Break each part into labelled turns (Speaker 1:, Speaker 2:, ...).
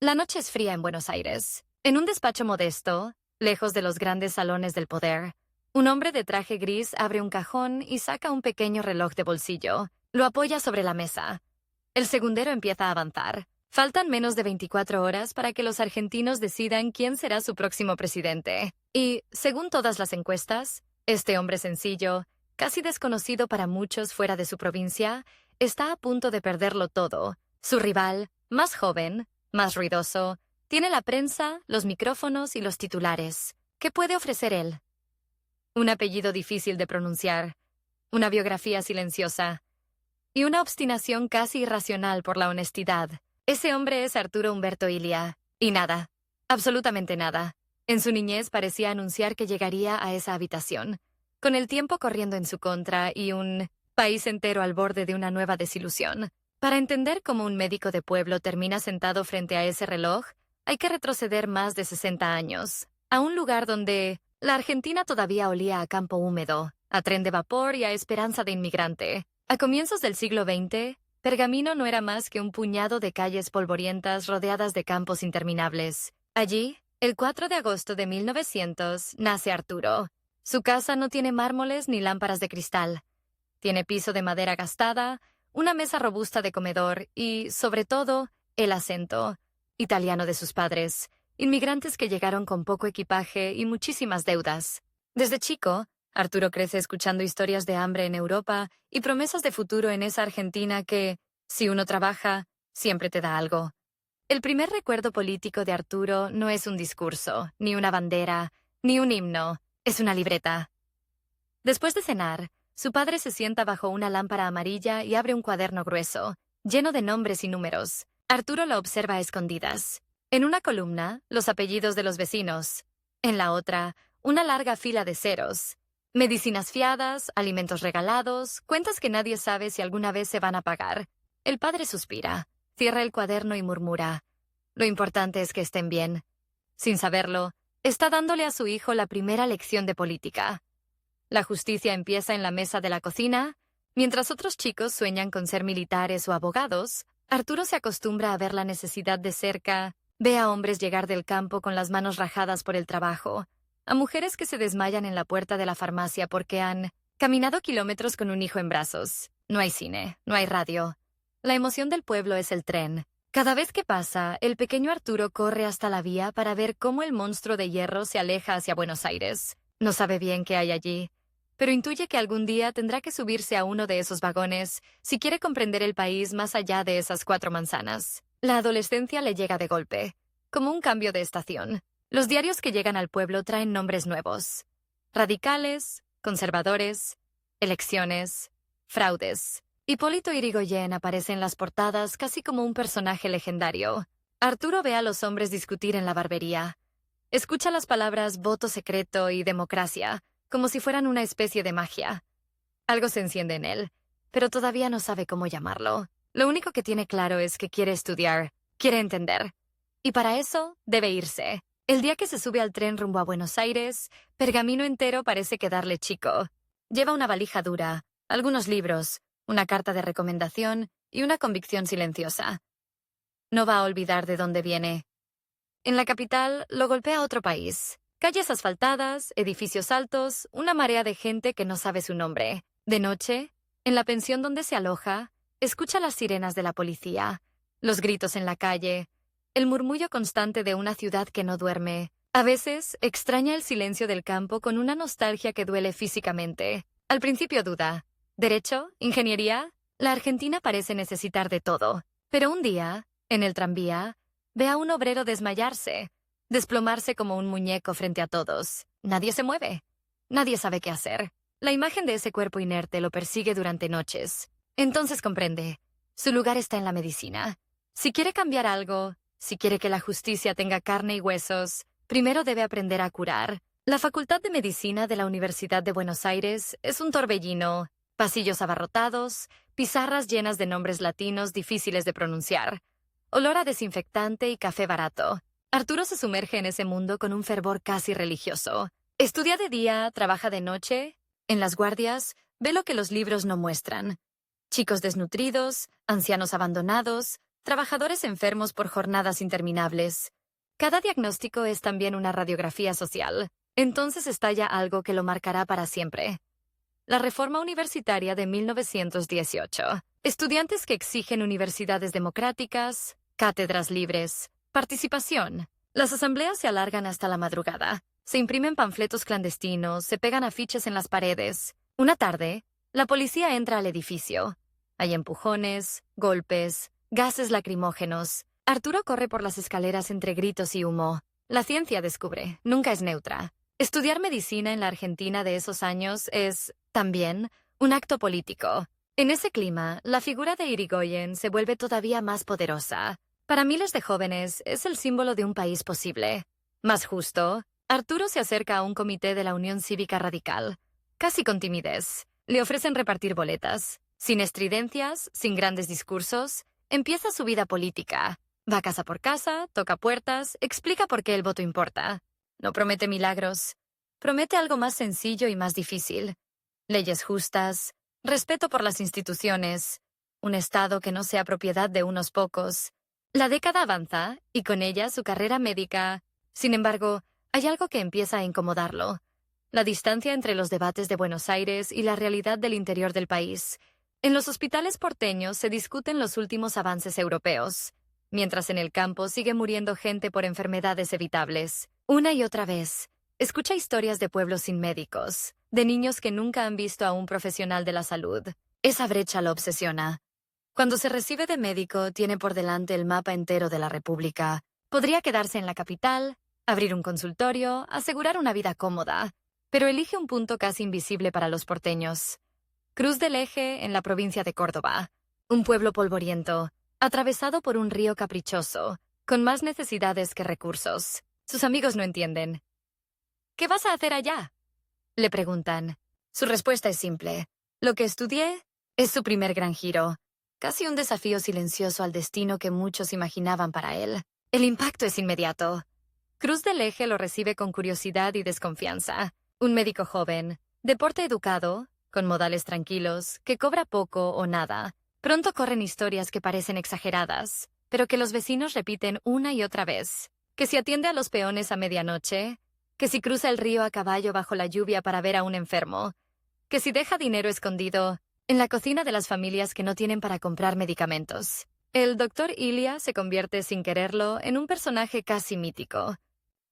Speaker 1: La noche es fría en Buenos Aires. En un despacho modesto, lejos de los grandes salones del poder, un hombre de traje gris abre un cajón y saca un pequeño reloj de bolsillo. Lo apoya sobre la mesa. El segundero empieza a avanzar. Faltan menos de 24 horas para que los argentinos decidan quién será su próximo presidente. Y, según todas las encuestas, este hombre sencillo, casi desconocido para muchos fuera de su provincia, está a punto de perderlo todo. Su rival, más joven, más ruidoso, tiene la prensa, los micrófonos y los titulares. ¿Qué puede ofrecer él? Un apellido difícil de pronunciar, una biografía silenciosa y una obstinación casi irracional por la honestidad. Ese hombre es Arturo Umberto Illia. Y nada, absolutamente nada. En su niñez parecía anunciar que llegaría a esa habitación, con el tiempo corriendo en su contra y un país entero al borde de una nueva desilusión. Para entender cómo un médico de pueblo termina sentado frente a ese reloj, hay que retroceder más de 60 años, a un lugar donde la Argentina todavía olía a campo húmedo, a tren de vapor y a esperanza de inmigrante. A comienzos del siglo XX, Pergamino no era más que un puñado de calles polvorientas rodeadas de campos interminables. Allí, el 4 de agosto de 1900, nace Arturo. Su casa no tiene mármoles ni lámparas de cristal. Tiene piso de madera gastada, una mesa robusta de comedor y, sobre todo, el acento italiano de sus padres, inmigrantes que llegaron con poco equipaje y muchísimas deudas. Desde chico, Arturo crece escuchando historias de hambre en Europa y promesas de futuro en esa Argentina que, si uno trabaja, siempre te da algo. El primer recuerdo político de Arturo no es un discurso, ni una bandera, ni un himno, es una libreta. Después de cenar, su padre se sienta bajo una lámpara amarilla y abre un cuaderno grueso, lleno de nombres y números. Arturo lo observa a escondidas. En una columna, los apellidos de los vecinos. En la otra, una larga fila de ceros. Medicinas fiadas, alimentos regalados, cuentas que nadie sabe si alguna vez se van a pagar. El padre suspira, cierra el cuaderno y murmura: lo importante es que estén bien. Sin saberlo, está dándole a su hijo la primera lección de política. La justicia empieza en la mesa de la cocina. Mientras otros chicos sueñan con ser militares o abogados, Arturo se acostumbra a ver la necesidad de cerca, ve a hombres llegar del campo con las manos rajadas por el trabajo, a mujeres que se desmayan en la puerta de la farmacia porque han caminado kilómetros con un hijo en brazos. No hay cine, no hay radio. La emoción del pueblo es el tren. Cada vez que pasa, el pequeño Arturo corre hasta la vía para ver cómo el monstruo de hierro se aleja hacia Buenos Aires. No sabe bien qué hay allí, pero intuye que algún día tendrá que subirse a uno de esos vagones si quiere comprender el país más allá de esas 4 manzanas. La adolescencia le llega de golpe, como un cambio de estación. Los diarios que llegan al pueblo traen nombres nuevos: radicales, conservadores, elecciones, fraudes. Hipólito Yrigoyen aparece en las portadas casi como un personaje legendario. Arturo ve a los hombres discutir en la barbería. Escucha las palabras voto secreto y democracia, como si fueran una especie de magia. Algo se enciende en él, pero todavía no sabe cómo llamarlo. Lo único que tiene claro es que quiere estudiar, quiere entender. Y para eso debe irse. El día que se sube al tren rumbo a Buenos Aires, Pergamino entero parece quedarle chico. Lleva una valija dura, algunos libros, una carta de recomendación y una convicción silenciosa. No va a olvidar de dónde viene. En la capital lo golpea otro país. Calles asfaltadas, edificios altos, una marea de gente que no sabe su nombre. De noche, en la pensión donde se aloja, escucha las sirenas de la policía, los gritos en la calle, el murmullo constante de una ciudad que no duerme. A veces, extraña el silencio del campo con una nostalgia que duele físicamente. Al principio duda. ¿Derecho? ¿Ingeniería? La Argentina parece necesitar de todo. Pero un día, en el tranvía, ve a un obrero desmayarse, desplomarse como un muñeco frente a todos. Nadie se mueve. Nadie sabe qué hacer. La imagen de ese cuerpo inerte lo persigue durante noches. Entonces comprende. Su lugar está en la medicina. Si quiere cambiar algo, si quiere que la justicia tenga carne y huesos, primero debe aprender a curar. La Facultad de Medicina de la Universidad de Buenos Aires es un torbellino, pasillos abarrotados, pizarras llenas de nombres latinos difíciles de pronunciar, olor a desinfectante y café barato. Arturo se sumerge en ese mundo con un fervor casi religioso. Estudia de día, trabaja de noche. En las guardias, ve lo que los libros no muestran: chicos desnutridos, ancianos abandonados, trabajadores enfermos por jornadas interminables. Cada diagnóstico es también una radiografía social. Entonces estalla algo que lo marcará para siempre. La reforma universitaria de 1918. Estudiantes que exigen universidades democráticas, cátedras libres, participación. Las asambleas se alargan hasta la madrugada. Se imprimen panfletos clandestinos, se pegan afiches en las paredes. Una tarde, la policía entra al edificio. Hay empujones, golpes, gases lacrimógenos. Arturo corre por las escaleras entre gritos y humo. La ciencia descubre, nunca es neutra. Estudiar medicina en la Argentina de esos años es, también, un acto político. En ese clima, la figura de Irigoyen se vuelve todavía más poderosa. Para miles de jóvenes, es el símbolo de un país posible. Más justo, Arturo se acerca a un comité de la Unión Cívica Radical. Casi con timidez. Le ofrecen repartir boletas. Sin estridencias, sin grandes discursos, empieza su vida política. Va casa por casa, toca puertas, explica por qué el voto importa. No promete milagros. Promete algo más sencillo y más difícil. Leyes justas, respeto por las instituciones, un Estado que no sea propiedad de unos pocos. La década avanza, y con ella su carrera médica. Sin embargo, hay algo que empieza a incomodarlo. La distancia entre los debates de Buenos Aires y la realidad del interior del país. En los hospitales porteños se discuten los últimos avances europeos, mientras en el campo sigue muriendo gente por enfermedades evitables. Una y otra vez, escucha historias de pueblos sin médicos, de niños que nunca han visto a un profesional de la salud. Esa brecha lo obsesiona. Cuando se recibe de médico, tiene por delante el mapa entero de la República. Podría quedarse en la capital, abrir un consultorio, asegurar una vida cómoda, pero elige un punto casi invisible para los porteños. Cruz del Eje, en la provincia de Córdoba. Un pueblo polvoriento, atravesado por un río caprichoso, con más necesidades que recursos. Sus amigos no entienden. ¿Qué vas a hacer allá?, le preguntan. Su respuesta es simple. Lo que estudié es su primer gran giro. Casi un desafío silencioso al destino que muchos imaginaban para él. El impacto es inmediato. Cruz del Eje lo recibe con curiosidad y desconfianza. Un médico joven, de porte educado, con modales tranquilos, que cobra poco o nada. Pronto corren historias que parecen exageradas, pero que los vecinos repiten una y otra vez. Que si atiende a los peones a medianoche, que si cruza el río a caballo bajo la lluvia para ver a un enfermo, que si deja dinero escondido en la cocina de las familias que no tienen para comprar medicamentos. El doctor Ilia se convierte sin quererlo en un personaje casi mítico.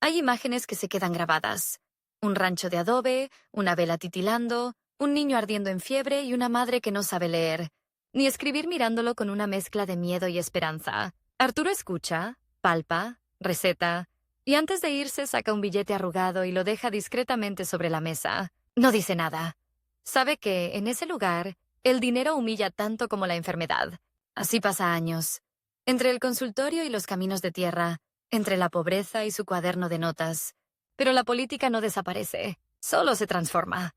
Speaker 1: Hay imágenes que se quedan grabadas. Un rancho de adobe, una vela titilando, un niño ardiendo en fiebre y una madre que no sabe leer, ni escribir mirándolo con una mezcla de miedo y esperanza. Arturo escucha, palpa, receta, y antes de irse saca un billete arrugado y lo deja discretamente sobre la mesa. No dice nada. Sabe que, en ese lugar, el dinero humilla tanto como la enfermedad. Así pasa años. Entre el consultorio y los caminos de tierra, entre la pobreza y su cuaderno de notas. Pero la política no desaparece, solo se transforma.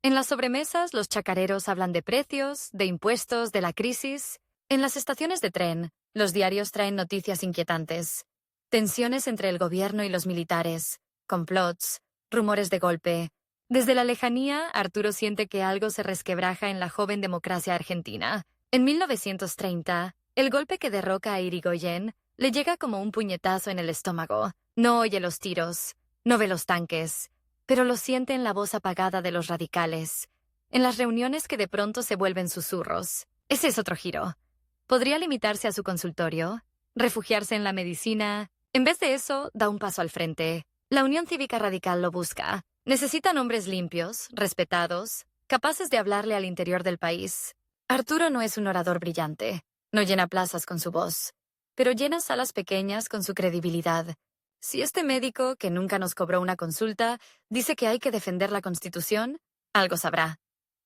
Speaker 1: En las sobremesas, los chacareros hablan de precios, de impuestos, de la crisis. En las estaciones de tren, los diarios traen noticias inquietantes. Tensiones entre el gobierno y los militares, complots, rumores de golpe. Desde la lejanía, Arturo siente que algo se resquebraja en la joven democracia argentina. En 1930, el golpe que derroca a Irigoyen le llega como un puñetazo en el estómago. No oye los tiros, no ve los tanques, pero lo siente en la voz apagada de los radicales, en las reuniones que de pronto se vuelven susurros. Ese es otro giro. Podría limitarse a su consultorio, refugiarse en la medicina. En vez de eso, da un paso al frente. La Unión Cívica Radical lo busca. Necesitan hombres limpios, respetados, capaces de hablarle al interior del país. Arturo no es un orador brillante, no llena plazas con su voz, pero llena salas pequeñas con su credibilidad. Si este médico, que nunca nos cobró una consulta, dice que hay que defender la Constitución, algo sabrá.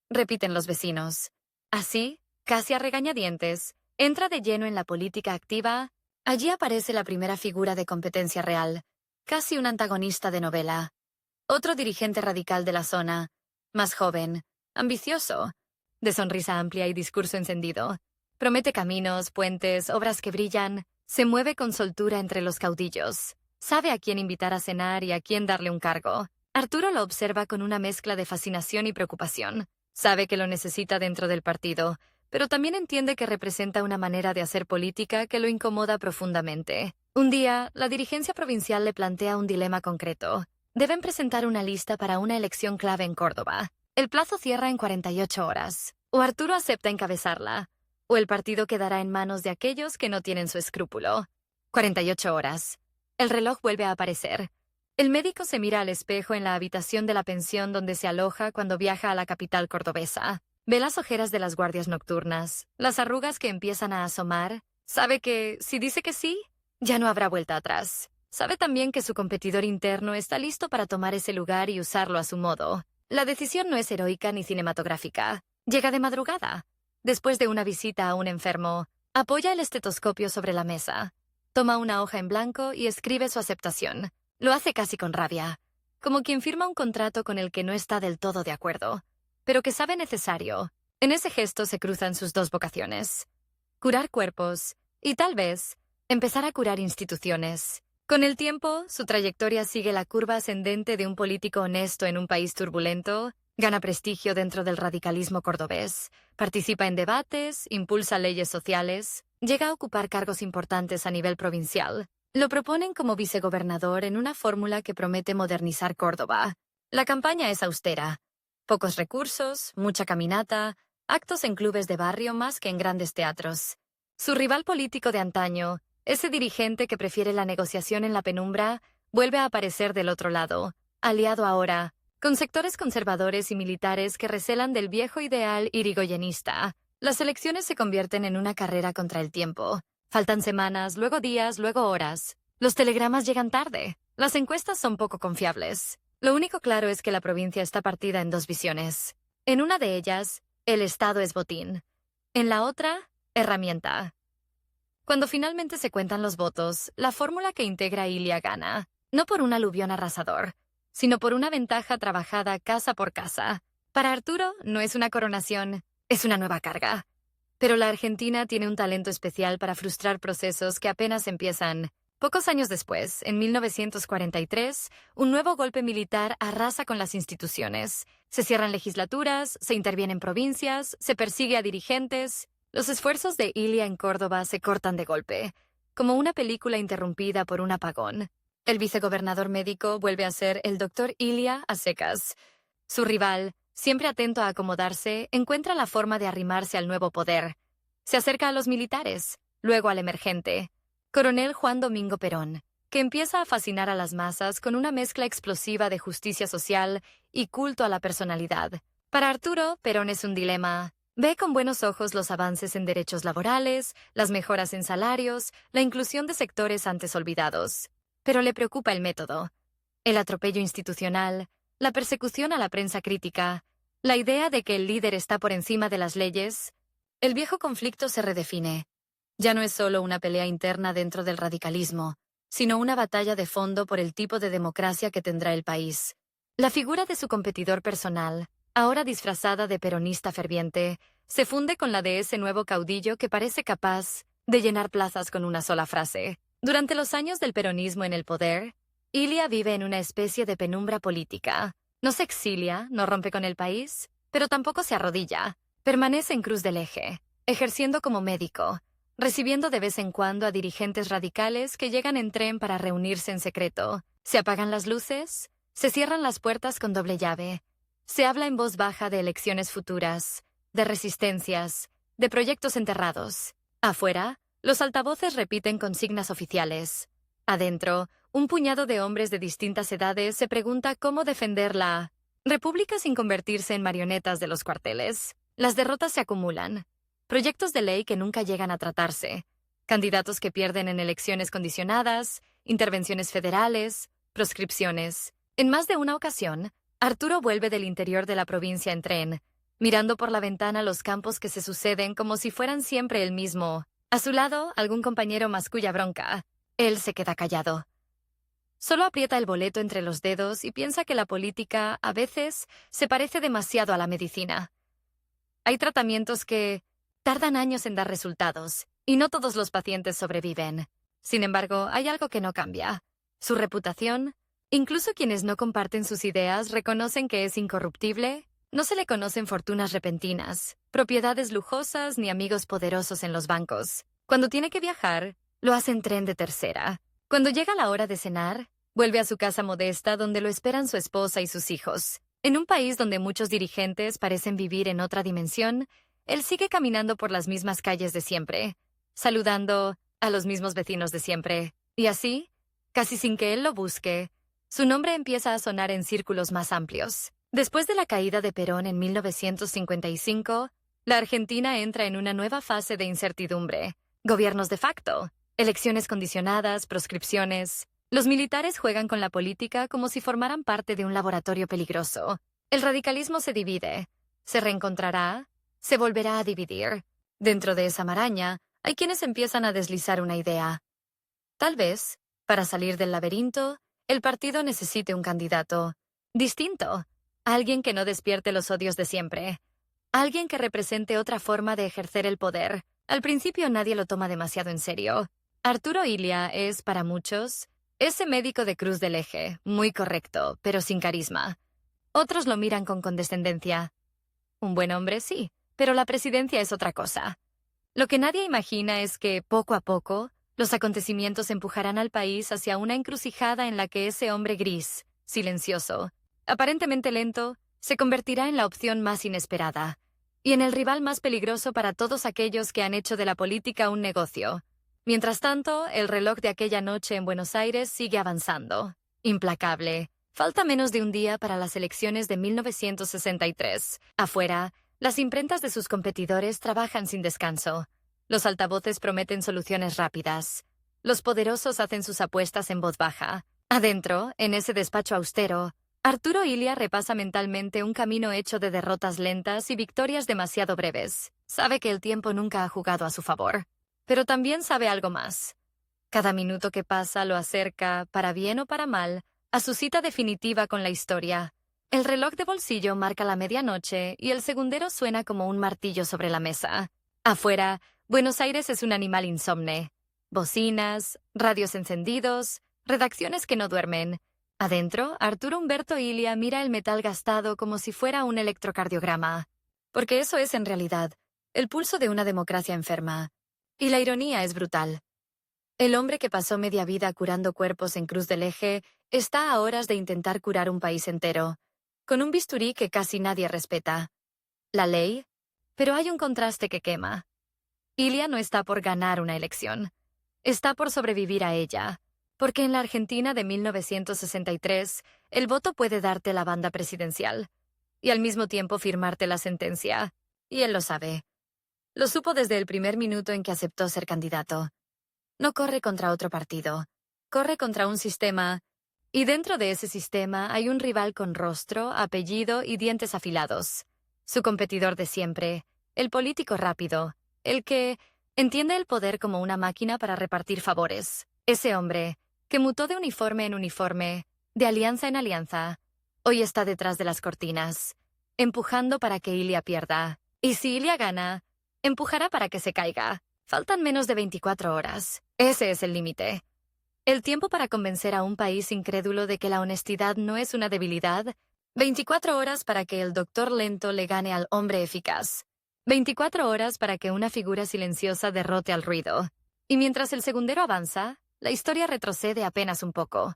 Speaker 1: Repiten los vecinos. Así, casi a regañadientes, entra de lleno en la política activa. Allí aparece la primera figura de competencia real, casi un antagonista de novela. Otro dirigente radical de la zona, más joven, ambicioso, de sonrisa amplia y discurso encendido. Promete caminos, puentes, obras que brillan. Se mueve con soltura entre los caudillos. Sabe a quién invitar a cenar y a quién darle un cargo. Arturo lo observa con una mezcla de fascinación y preocupación. Sabe que lo necesita dentro del partido, pero también entiende que representa una manera de hacer política que lo incomoda profundamente. Un día, la dirigencia provincial le plantea un dilema concreto. Deben presentar una lista para una elección clave en Córdoba. El plazo cierra en 48 horas. O Arturo acepta encabezarla, o el partido quedará en manos de aquellos que no tienen su escrúpulo. 48 horas. El reloj vuelve a aparecer. El médico se mira al espejo en la habitación de la pensión donde se aloja cuando viaja a la capital cordobesa. Ve las ojeras de las guardias nocturnas, las arrugas que empiezan a asomar. Sabe que, si dice que sí, ya no habrá vuelta atrás. Sabe también que su competidor interno está listo para tomar ese lugar y usarlo a su modo. La decisión no es heroica ni cinematográfica. Llega de madrugada. Después de una visita a un enfermo, apoya el estetoscopio sobre la mesa. Toma una hoja en blanco y escribe su aceptación. Lo hace casi con rabia, como quien firma un contrato con el que no está del todo de acuerdo, pero que sabe necesario. En ese gesto se cruzan sus dos vocaciones: curar cuerpos y, tal vez, empezar a curar instituciones. Con el tiempo, su trayectoria sigue la curva ascendente de un político honesto en un país turbulento. Gana prestigio dentro del radicalismo cordobés, participa en debates, impulsa leyes sociales, llega a ocupar cargos importantes a nivel provincial. Lo proponen como vicegobernador en una fórmula que promete modernizar Córdoba. La campaña es austera. Pocos recursos, mucha caminata, actos en clubes de barrio más que en grandes teatros. Su rival político de antaño, ese dirigente que prefiere la negociación en la penumbra, vuelve a aparecer del otro lado, aliado ahora con sectores conservadores y militares que recelan del viejo ideal irigoyenista. Las elecciones se convierten en una carrera contra el tiempo. Faltan semanas, luego días, luego horas. Los telegramas llegan tarde. Las encuestas son poco confiables. Lo único claro es que la provincia está partida en dos visiones. En una de ellas, el Estado es botín. En la otra, herramienta. Cuando finalmente se cuentan los votos, la fórmula que integra Ilia gana, no por un aluvión arrasador, sino por una ventaja trabajada casa por casa. Para Arturo, no es una coronación, es una nueva carga. Pero la Argentina tiene un talento especial para frustrar procesos que apenas empiezan. Pocos años después, en 1943, un nuevo golpe militar arrasa con las instituciones. Se cierran legislaturas, se intervienen provincias, se persigue a dirigentes. Los esfuerzos de Ilia en Córdoba se cortan de golpe, como una película interrumpida por un apagón. El vicegobernador médico vuelve a ser el doctor Ilia a secas. Su rival, siempre atento a acomodarse, encuentra la forma de arrimarse al nuevo poder. Se acerca a los militares, luego al emergente, Coronel Juan Domingo Perón, que empieza a fascinar a las masas con una mezcla explosiva de justicia social y culto a la personalidad. Para Arturo, Perón es un dilema. Ve con buenos ojos los avances en derechos laborales, las mejoras en salarios, la inclusión de sectores antes olvidados. Pero le preocupa el método, el atropello institucional, la persecución a la prensa crítica, la idea de que el líder está por encima de las leyes. El viejo conflicto se redefine. Ya no es solo una pelea interna dentro del radicalismo, sino una batalla de fondo por el tipo de democracia que tendrá el país. La figura de su competidor personal, ahora disfrazada de peronista ferviente, se funde con la de ese nuevo caudillo que parece capaz de llenar plazas con una sola frase. Durante los años del peronismo en el poder, Ilia vive en una especie de penumbra política. No se exilia, no rompe con el país, pero tampoco se arrodilla. Permanece en cruz del eje, ejerciendo como médico, recibiendo de vez en cuando a dirigentes radicales que llegan en tren para reunirse en secreto. Se apagan las luces, se cierran las puertas con doble llave. Se habla en voz baja de elecciones futuras, de resistencias, de proyectos enterrados. Afuera, los altavoces repiten consignas oficiales. Adentro, un puñado de hombres de distintas edades se pregunta cómo defender la república sin convertirse en marionetas de los cuarteles. Las derrotas se acumulan. Proyectos de ley que nunca llegan a tratarse. Candidatos que pierden en elecciones condicionadas, intervenciones federales, proscripciones. En más de una ocasión, Arturo vuelve del interior de la provincia en tren, mirando por la ventana los campos que se suceden como si fueran siempre el mismo. A su lado, algún compañero masculla bronca. Él se queda callado. Solo aprieta el boleto entre los dedos y piensa que la política, a veces, se parece demasiado a la medicina. Hay tratamientos que tardan años en dar resultados, y no todos los pacientes sobreviven. Sin embargo, hay algo que no cambia. Su reputación. Incluso quienes no comparten sus ideas reconocen que es incorruptible. No se le conocen fortunas repentinas, propiedades lujosas ni amigos poderosos en los bancos. Cuando tiene que viajar, lo hace en tren de tercera. Cuando llega la hora de cenar, vuelve a su casa modesta donde lo esperan su esposa y sus hijos. En un país donde muchos dirigentes parecen vivir en otra dimensión, él sigue caminando por las mismas calles de siempre, saludando a los mismos vecinos de siempre. Y así, casi sin que él lo busque, su nombre empieza a sonar en círculos más amplios. Después de la caída de Perón en 1955, la Argentina entra en una nueva fase de incertidumbre. Gobiernos de facto, elecciones condicionadas, proscripciones. Los militares juegan con la política como si formaran parte de un laboratorio peligroso. El radicalismo se divide, se reencontrará, se volverá a dividir. Dentro de esa maraña, hay quienes empiezan a deslizar una idea. Tal vez, para salir del laberinto, el partido necesite un candidato distinto, alguien que no despierte los odios de siempre, alguien que represente otra forma de ejercer el poder. Al principio nadie lo toma demasiado en serio. Arturo Illia es, para muchos, ese médico de Cruz del Eje, muy correcto, pero sin carisma. Otros lo miran con condescendencia. Un buen hombre, sí, pero la presidencia es otra cosa. Lo que nadie imagina es que, poco a poco, los acontecimientos empujarán al país hacia una encrucijada en la que ese hombre gris, silencioso, aparentemente lento, se convertirá en la opción más inesperada y en el rival más peligroso para todos aquellos que han hecho de la política un negocio. Mientras tanto, el reloj de aquella noche en Buenos Aires sigue avanzando. Implacable. Falta menos de un día para las elecciones de 1963. Afuera, las imprentas de sus competidores trabajan sin descanso. Los altavoces prometen soluciones rápidas. Los poderosos hacen sus apuestas en voz baja. Adentro, en ese despacho austero, Arturo Illia repasa mentalmente un camino hecho de derrotas lentas y victorias demasiado breves. Sabe que el tiempo nunca ha jugado a su favor. Pero también sabe algo más. Cada minuto que pasa lo acerca, para bien o para mal, a su cita definitiva con la historia. El reloj de bolsillo marca la medianoche y el segundero suena como un martillo sobre la mesa. Afuera, Buenos Aires es un animal insomne. Bocinas, radios encendidos, redacciones que no duermen. Adentro, Arturo Humberto Illia mira el metal gastado como si fuera un electrocardiograma. Porque eso es en realidad el pulso de una democracia enferma. Y la ironía es brutal. El hombre que pasó media vida curando cuerpos en Cruz del Eje está a horas de intentar curar un país entero, con un bisturí que casi nadie respeta. La ley, pero hay un contraste que quema. Illia no está por ganar una elección. Está por sobrevivir a ella. Porque en la Argentina de 1963, el voto puede darte la banda presidencial y al mismo tiempo firmarte la sentencia. Y él lo sabe. Lo supo desde el primer minuto en que aceptó ser candidato. No corre contra otro partido. Corre contra un sistema. Y dentro de ese sistema hay un rival con rostro, apellido y dientes afilados. Su competidor de siempre. El político rápido. El que entiende el poder como una máquina para repartir favores. Ese hombre, que mutó de uniforme en uniforme, de alianza en alianza, hoy está detrás de las cortinas, empujando para que Illia pierda. Y si Illia gana, empujará para que se caiga. Faltan menos de 24 horas. Ese es el límite. El tiempo para convencer a un país incrédulo de que la honestidad no es una debilidad. 24 horas para que el doctor lento le gane al hombre eficaz. 24 horas para que una figura silenciosa derrote al ruido. Y mientras el segundero avanza, la historia retrocede apenas un poco.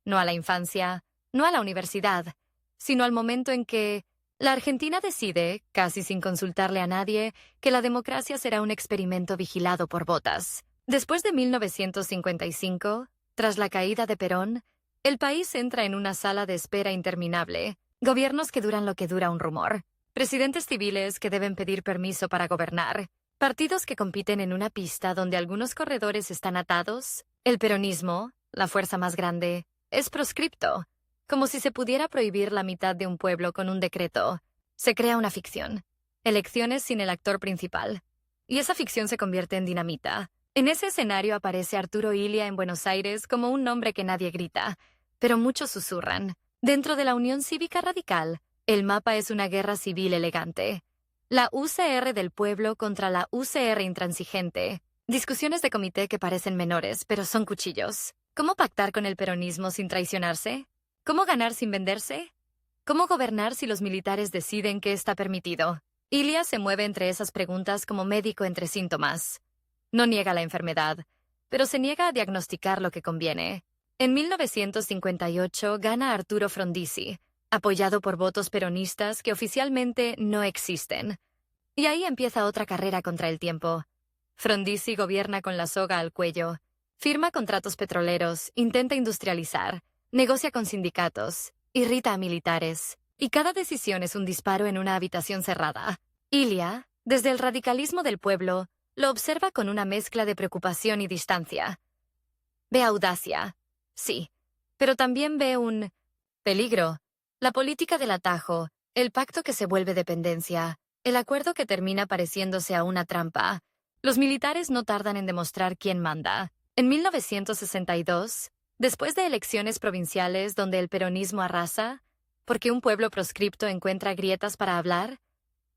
Speaker 1: No a la infancia, no a la universidad, sino al momento en que la Argentina decide, casi sin consultarle a nadie, que la democracia será un experimento vigilado por botas. Después de 1955, tras la caída de Perón, el país entra en una sala de espera interminable. Gobiernos que duran lo que dura un rumor. Presidentes civiles que deben pedir permiso para gobernar. Partidos que compiten en una pista donde algunos corredores están atados. El peronismo, la fuerza más grande, es proscripto, como si se pudiera prohibir la mitad de un pueblo con un decreto. Se crea una ficción. Elecciones sin el actor principal. Y esa ficción se convierte en dinamita. En ese escenario aparece Arturo Illia en Buenos Aires como un nombre que nadie grita, pero muchos susurran. Dentro de la Unión Cívica Radical, el mapa es una guerra civil elegante. La UCR del pueblo contra la UCR intransigente. Discusiones de comité que parecen menores, pero son cuchillos. ¿Cómo pactar con el peronismo sin traicionarse? ¿Cómo ganar sin venderse? ¿Cómo gobernar si los militares deciden que está permitido? Ilia se mueve entre esas preguntas como médico entre síntomas. No niega la enfermedad, pero se niega a diagnosticar lo que conviene. En 1958 gana Arturo Frondizi, apoyado por votos peronistas que oficialmente no existen. Y ahí empieza otra carrera contra el tiempo. Frondizi gobierna con la soga al cuello, firma contratos petroleros, intenta industrializar, negocia con sindicatos, irrita a militares, y cada decisión es un disparo en una habitación cerrada. Ilia, desde el radicalismo del pueblo, lo observa con una mezcla de preocupación y distancia. Ve audacia, sí, pero también ve un peligro. La política del atajo, el pacto que se vuelve dependencia, el acuerdo que termina pareciéndose a una trampa. Los militares no tardan en demostrar quién manda. En 1962, después de elecciones provinciales donde el peronismo arrasa, porque un pueblo proscripto encuentra grietas para hablar,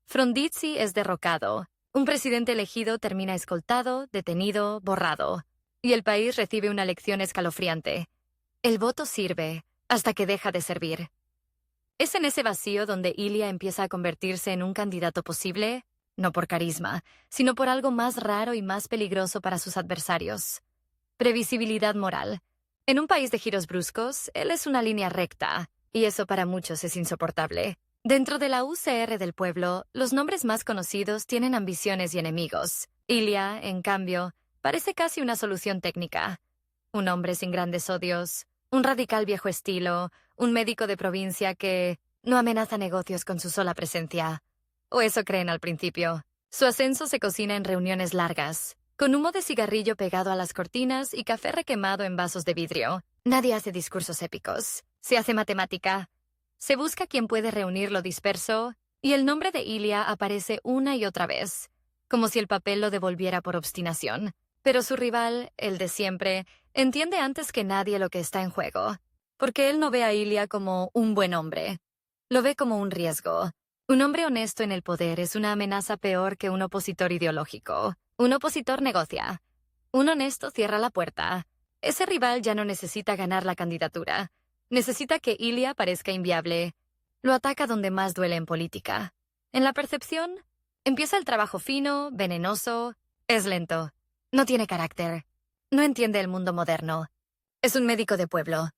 Speaker 1: Frondizi es derrocado. Un presidente elegido termina escoltado, detenido, borrado. Y el país recibe una lección escalofriante. El voto sirve hasta que deja de servir. Es en ese vacío donde Ilia empieza a convertirse en un candidato posible, no por carisma, sino por algo más raro y más peligroso para sus adversarios. Previsibilidad moral. En un país de giros bruscos, él es una línea recta, y eso para muchos es insoportable. Dentro de la UCR del pueblo, los nombres más conocidos tienen ambiciones y enemigos. Ilia, en cambio, parece casi una solución técnica. Un hombre sin grandes odios, un radical viejo estilo, un médico de provincia que no amenaza negocios con su sola presencia. O eso creen al principio. Su ascenso se cocina en reuniones largas, con humo de cigarrillo pegado a las cortinas y café requemado en vasos de vidrio. Nadie hace discursos épicos. Se hace matemática. Se busca quien puede reunir lo disperso, y el nombre de Ilia aparece una y otra vez, como si el papel lo devolviera por obstinación. Pero su rival, el de siempre, entiende antes que nadie lo que está en juego, porque él no ve a Ilia como un buen hombre. Lo ve como un riesgo. Un hombre honesto en el poder es una amenaza peor que un opositor ideológico. Un opositor negocia. Un honesto cierra la puerta. Ese rival ya no necesita ganar la candidatura. Necesita que Ilia parezca inviable. Lo ataca donde más duele en política. En la percepción, empieza el trabajo fino, venenoso, es lento. No tiene carácter. No entiende el mundo moderno. Es un médico de pueblo.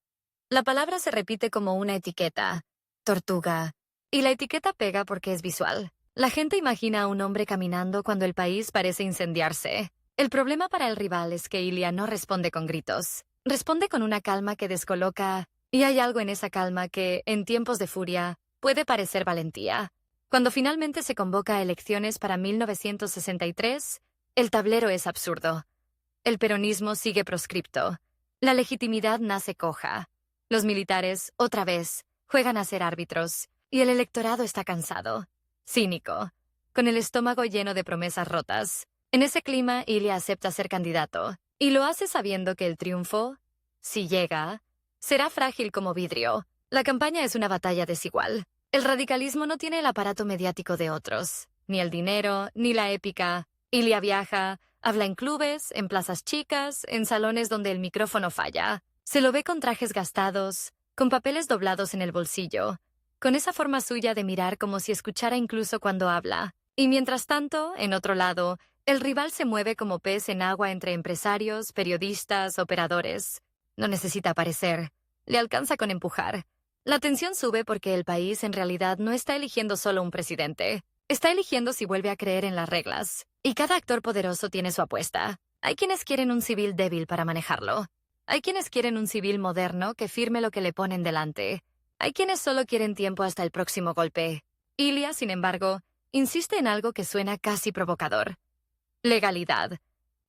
Speaker 1: La palabra se repite como una etiqueta. Tortuga. Y la etiqueta pega porque es visual. La gente imagina a un hombre caminando cuando el país parece incendiarse. El problema para el rival es que Ilia no responde con gritos. Responde con una calma que descoloca. Y hay algo en esa calma que, en tiempos de furia, puede parecer valentía. Cuando finalmente se convoca a elecciones para 1963, el tablero es absurdo. El peronismo sigue proscripto. La legitimidad nace coja. Los militares, otra vez, juegan a ser árbitros, y el electorado está cansado, cínico, con el estómago lleno de promesas rotas. En ese clima, Ilia acepta ser candidato, y lo hace sabiendo que el triunfo, si llega, será frágil como vidrio. La campaña es una batalla desigual. El radicalismo no tiene el aparato mediático de otros, ni el dinero, ni la épica. Ilia viaja, habla en clubes, en plazas chicas, en salones donde el micrófono falla. Se lo ve con trajes gastados, con papeles doblados en el bolsillo, con esa forma suya de mirar como si escuchara incluso cuando habla. Y mientras tanto, en otro lado, el rival se mueve como pez en agua entre empresarios, periodistas, operadores. No necesita aparecer. Le alcanza con empujar. La tensión sube porque el país en realidad no está eligiendo solo un presidente. Está eligiendo si vuelve a creer en las reglas. Y cada actor poderoso tiene su apuesta. Hay quienes quieren un civil débil para manejarlo. Hay quienes quieren un civil moderno que firme lo que le ponen delante. Hay quienes solo quieren tiempo hasta el próximo golpe. Ilia, sin embargo, insiste en algo que suena casi provocador. Legalidad.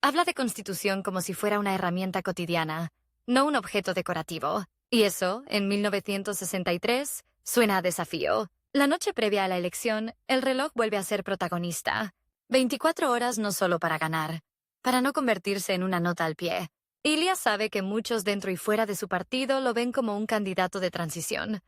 Speaker 1: Habla de constitución como si fuera una herramienta cotidiana, no un objeto decorativo. Y eso, en 1963, suena a desafío. La noche previa a la elección, el reloj vuelve a ser protagonista. 24 horas no solo para ganar, para no convertirse en una nota al pie. Ilia sabe que muchos dentro y fuera de su partido lo ven como un candidato de transición.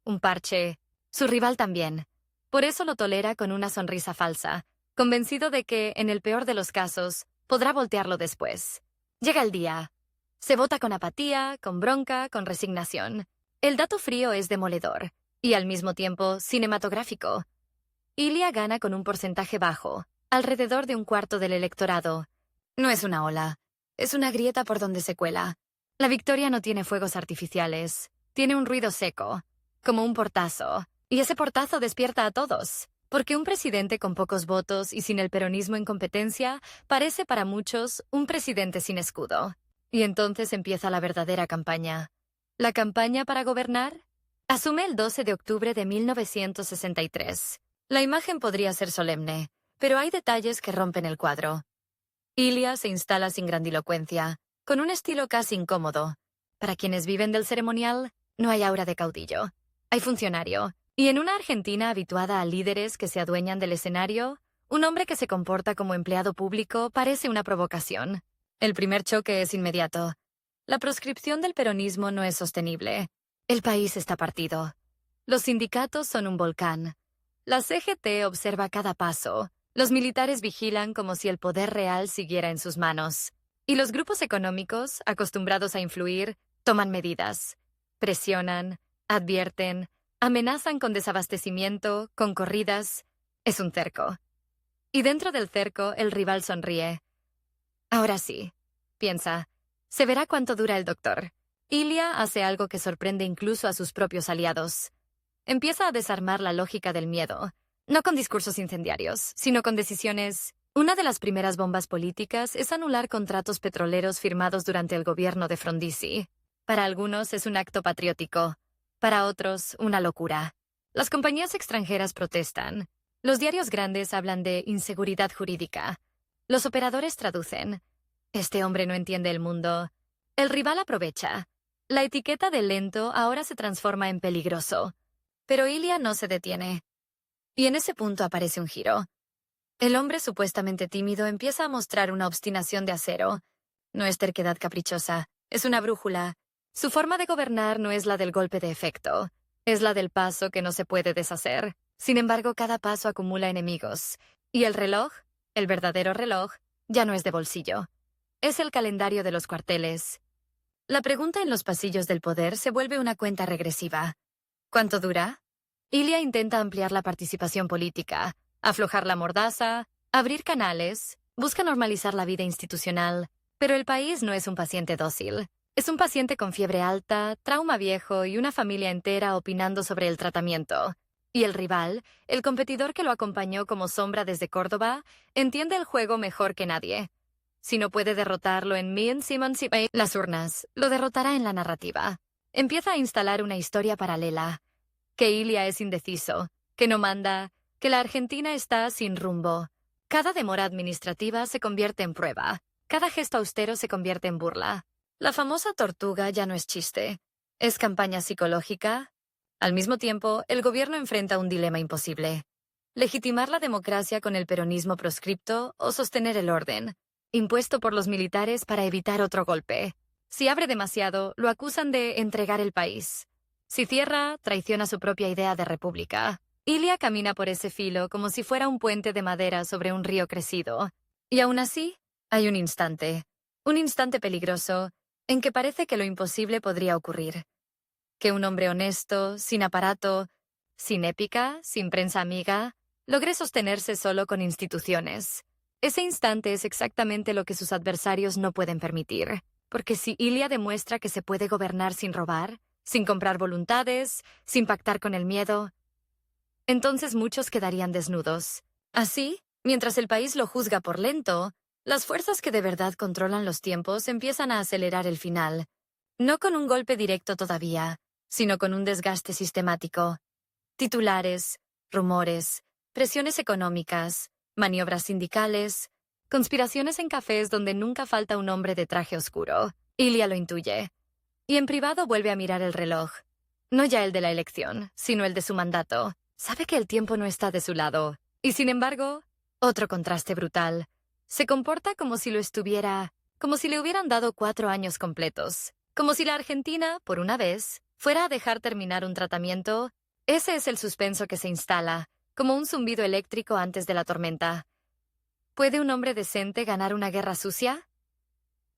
Speaker 1: Un parche. Su rival también. Por eso lo tolera con una sonrisa falsa, convencido de que, en el peor de los casos, podrá voltearlo después. Llega el día. Se vota con apatía, con bronca, con resignación. El dato frío es demoledor, y al mismo tiempo cinematográfico. Ilia gana con un porcentaje bajo, alrededor de un cuarto del electorado. No es una ola, es una grieta por donde se cuela. La victoria no tiene fuegos artificiales, tiene un ruido seco, como un portazo. Y ese portazo despierta a todos, porque un presidente con pocos votos y sin el peronismo en competencia parece para muchos un presidente sin escudo. Y entonces empieza la verdadera campaña. ¿La campaña para gobernar? Asume el 12 de octubre de 1963. La imagen podría ser solemne, pero hay detalles que rompen el cuadro. Ilia se instala sin grandilocuencia, con un estilo casi incómodo. Para quienes viven del ceremonial, no hay aura de caudillo. Hay funcionario. Y en una Argentina habituada a líderes que se adueñan del escenario, un hombre que se comporta como empleado público parece una provocación. El primer choque es inmediato. La proscripción del peronismo no es sostenible. El país está partido. Los sindicatos son un volcán. La CGT observa cada paso. Los militares vigilan como si el poder real siguiera en sus manos. Y los grupos económicos, acostumbrados a influir, toman medidas. Presionan, advierten, amenazan con desabastecimiento, con corridas. Es un cerco. Y dentro del cerco, el rival sonríe. Ahora sí, piensa, se verá cuánto dura el doctor. Ilia hace algo que sorprende incluso a sus propios aliados. Empieza a desarmar la lógica del miedo, no con discursos incendiarios, sino con decisiones. Una de las primeras bombas políticas es anular contratos petroleros firmados durante el gobierno de Frondizi. Para algunos es un acto patriótico. Para otros, una locura. Las compañías extranjeras protestan. Los diarios grandes hablan de inseguridad jurídica. Los operadores traducen. Este hombre no entiende el mundo. El rival aprovecha. La etiqueta de lento ahora se transforma en peligroso. Pero Ilia no se detiene. Y en ese punto aparece un giro. El hombre supuestamente tímido empieza a mostrar una obstinación de acero. No es terquedad caprichosa, es una brújula. Su forma de gobernar no es la del golpe de efecto, es la del paso que no se puede deshacer. Sin embargo, cada paso acumula enemigos. Y el reloj, el verdadero reloj, ya no es de bolsillo. Es el calendario de los cuarteles. La pregunta en los pasillos del poder se vuelve una cuenta regresiva. ¿Cuánto dura? Ilia intenta ampliar la participación política, aflojar la mordaza, abrir canales, busca normalizar la vida institucional, pero el país no es un paciente dócil. Es un paciente con fiebre alta, trauma viejo y una familia entera opinando sobre el tratamiento. Y el rival, el competidor que lo acompañó como sombra desde Córdoba, entiende el juego mejor que nadie. Si no puede derrotarlo en Meehan, Simmons y las urnas, lo derrotará en la narrativa. Empieza a instalar una historia paralela. Que Ilia es indeciso, que no manda, que la Argentina está sin rumbo. Cada demora administrativa se convierte en prueba. Cada gesto austero se convierte en burla. La famosa tortuga ya no es chiste. Es campaña psicológica. Al mismo tiempo, el gobierno enfrenta un dilema imposible. Legitimar la democracia con el peronismo proscripto o sostener el orden, impuesto por los militares para evitar otro golpe. Si abre demasiado, lo acusan de entregar el país. Si cierra, traiciona su propia idea de república. Ilia camina por ese filo como si fuera un puente de madera sobre un río crecido. Y aún así, hay un instante peligroso, en que parece que lo imposible podría ocurrir. Que un hombre honesto, sin aparato, sin épica, sin prensa amiga, logre sostenerse solo con instituciones. Ese instante es exactamente lo que sus adversarios no pueden permitir. Porque si Ilia demuestra que se puede gobernar sin robar, sin comprar voluntades, sin pactar con el miedo, entonces muchos quedarían desnudos. Así, mientras el país lo juzga por lento, las fuerzas que de verdad controlan los tiempos empiezan a acelerar el final. No con un golpe directo todavía, sino con un desgaste sistemático. Titulares, rumores, presiones económicas, maniobras sindicales, conspiraciones en cafés donde nunca falta un hombre de traje oscuro. Ilia lo intuye. Y en privado vuelve a mirar el reloj. No ya el de la elección, sino el de su mandato. Sabe que el tiempo no está de su lado. Y sin embargo, otro contraste brutal. Se comporta como si lo estuviera, como si le hubieran dado 4 años completos. Como si la Argentina, por una vez, fuera a dejar terminar un tratamiento. Ese es el suspenso que se instala, como un zumbido eléctrico antes de la tormenta. ¿Puede un hombre decente ganar una guerra sucia?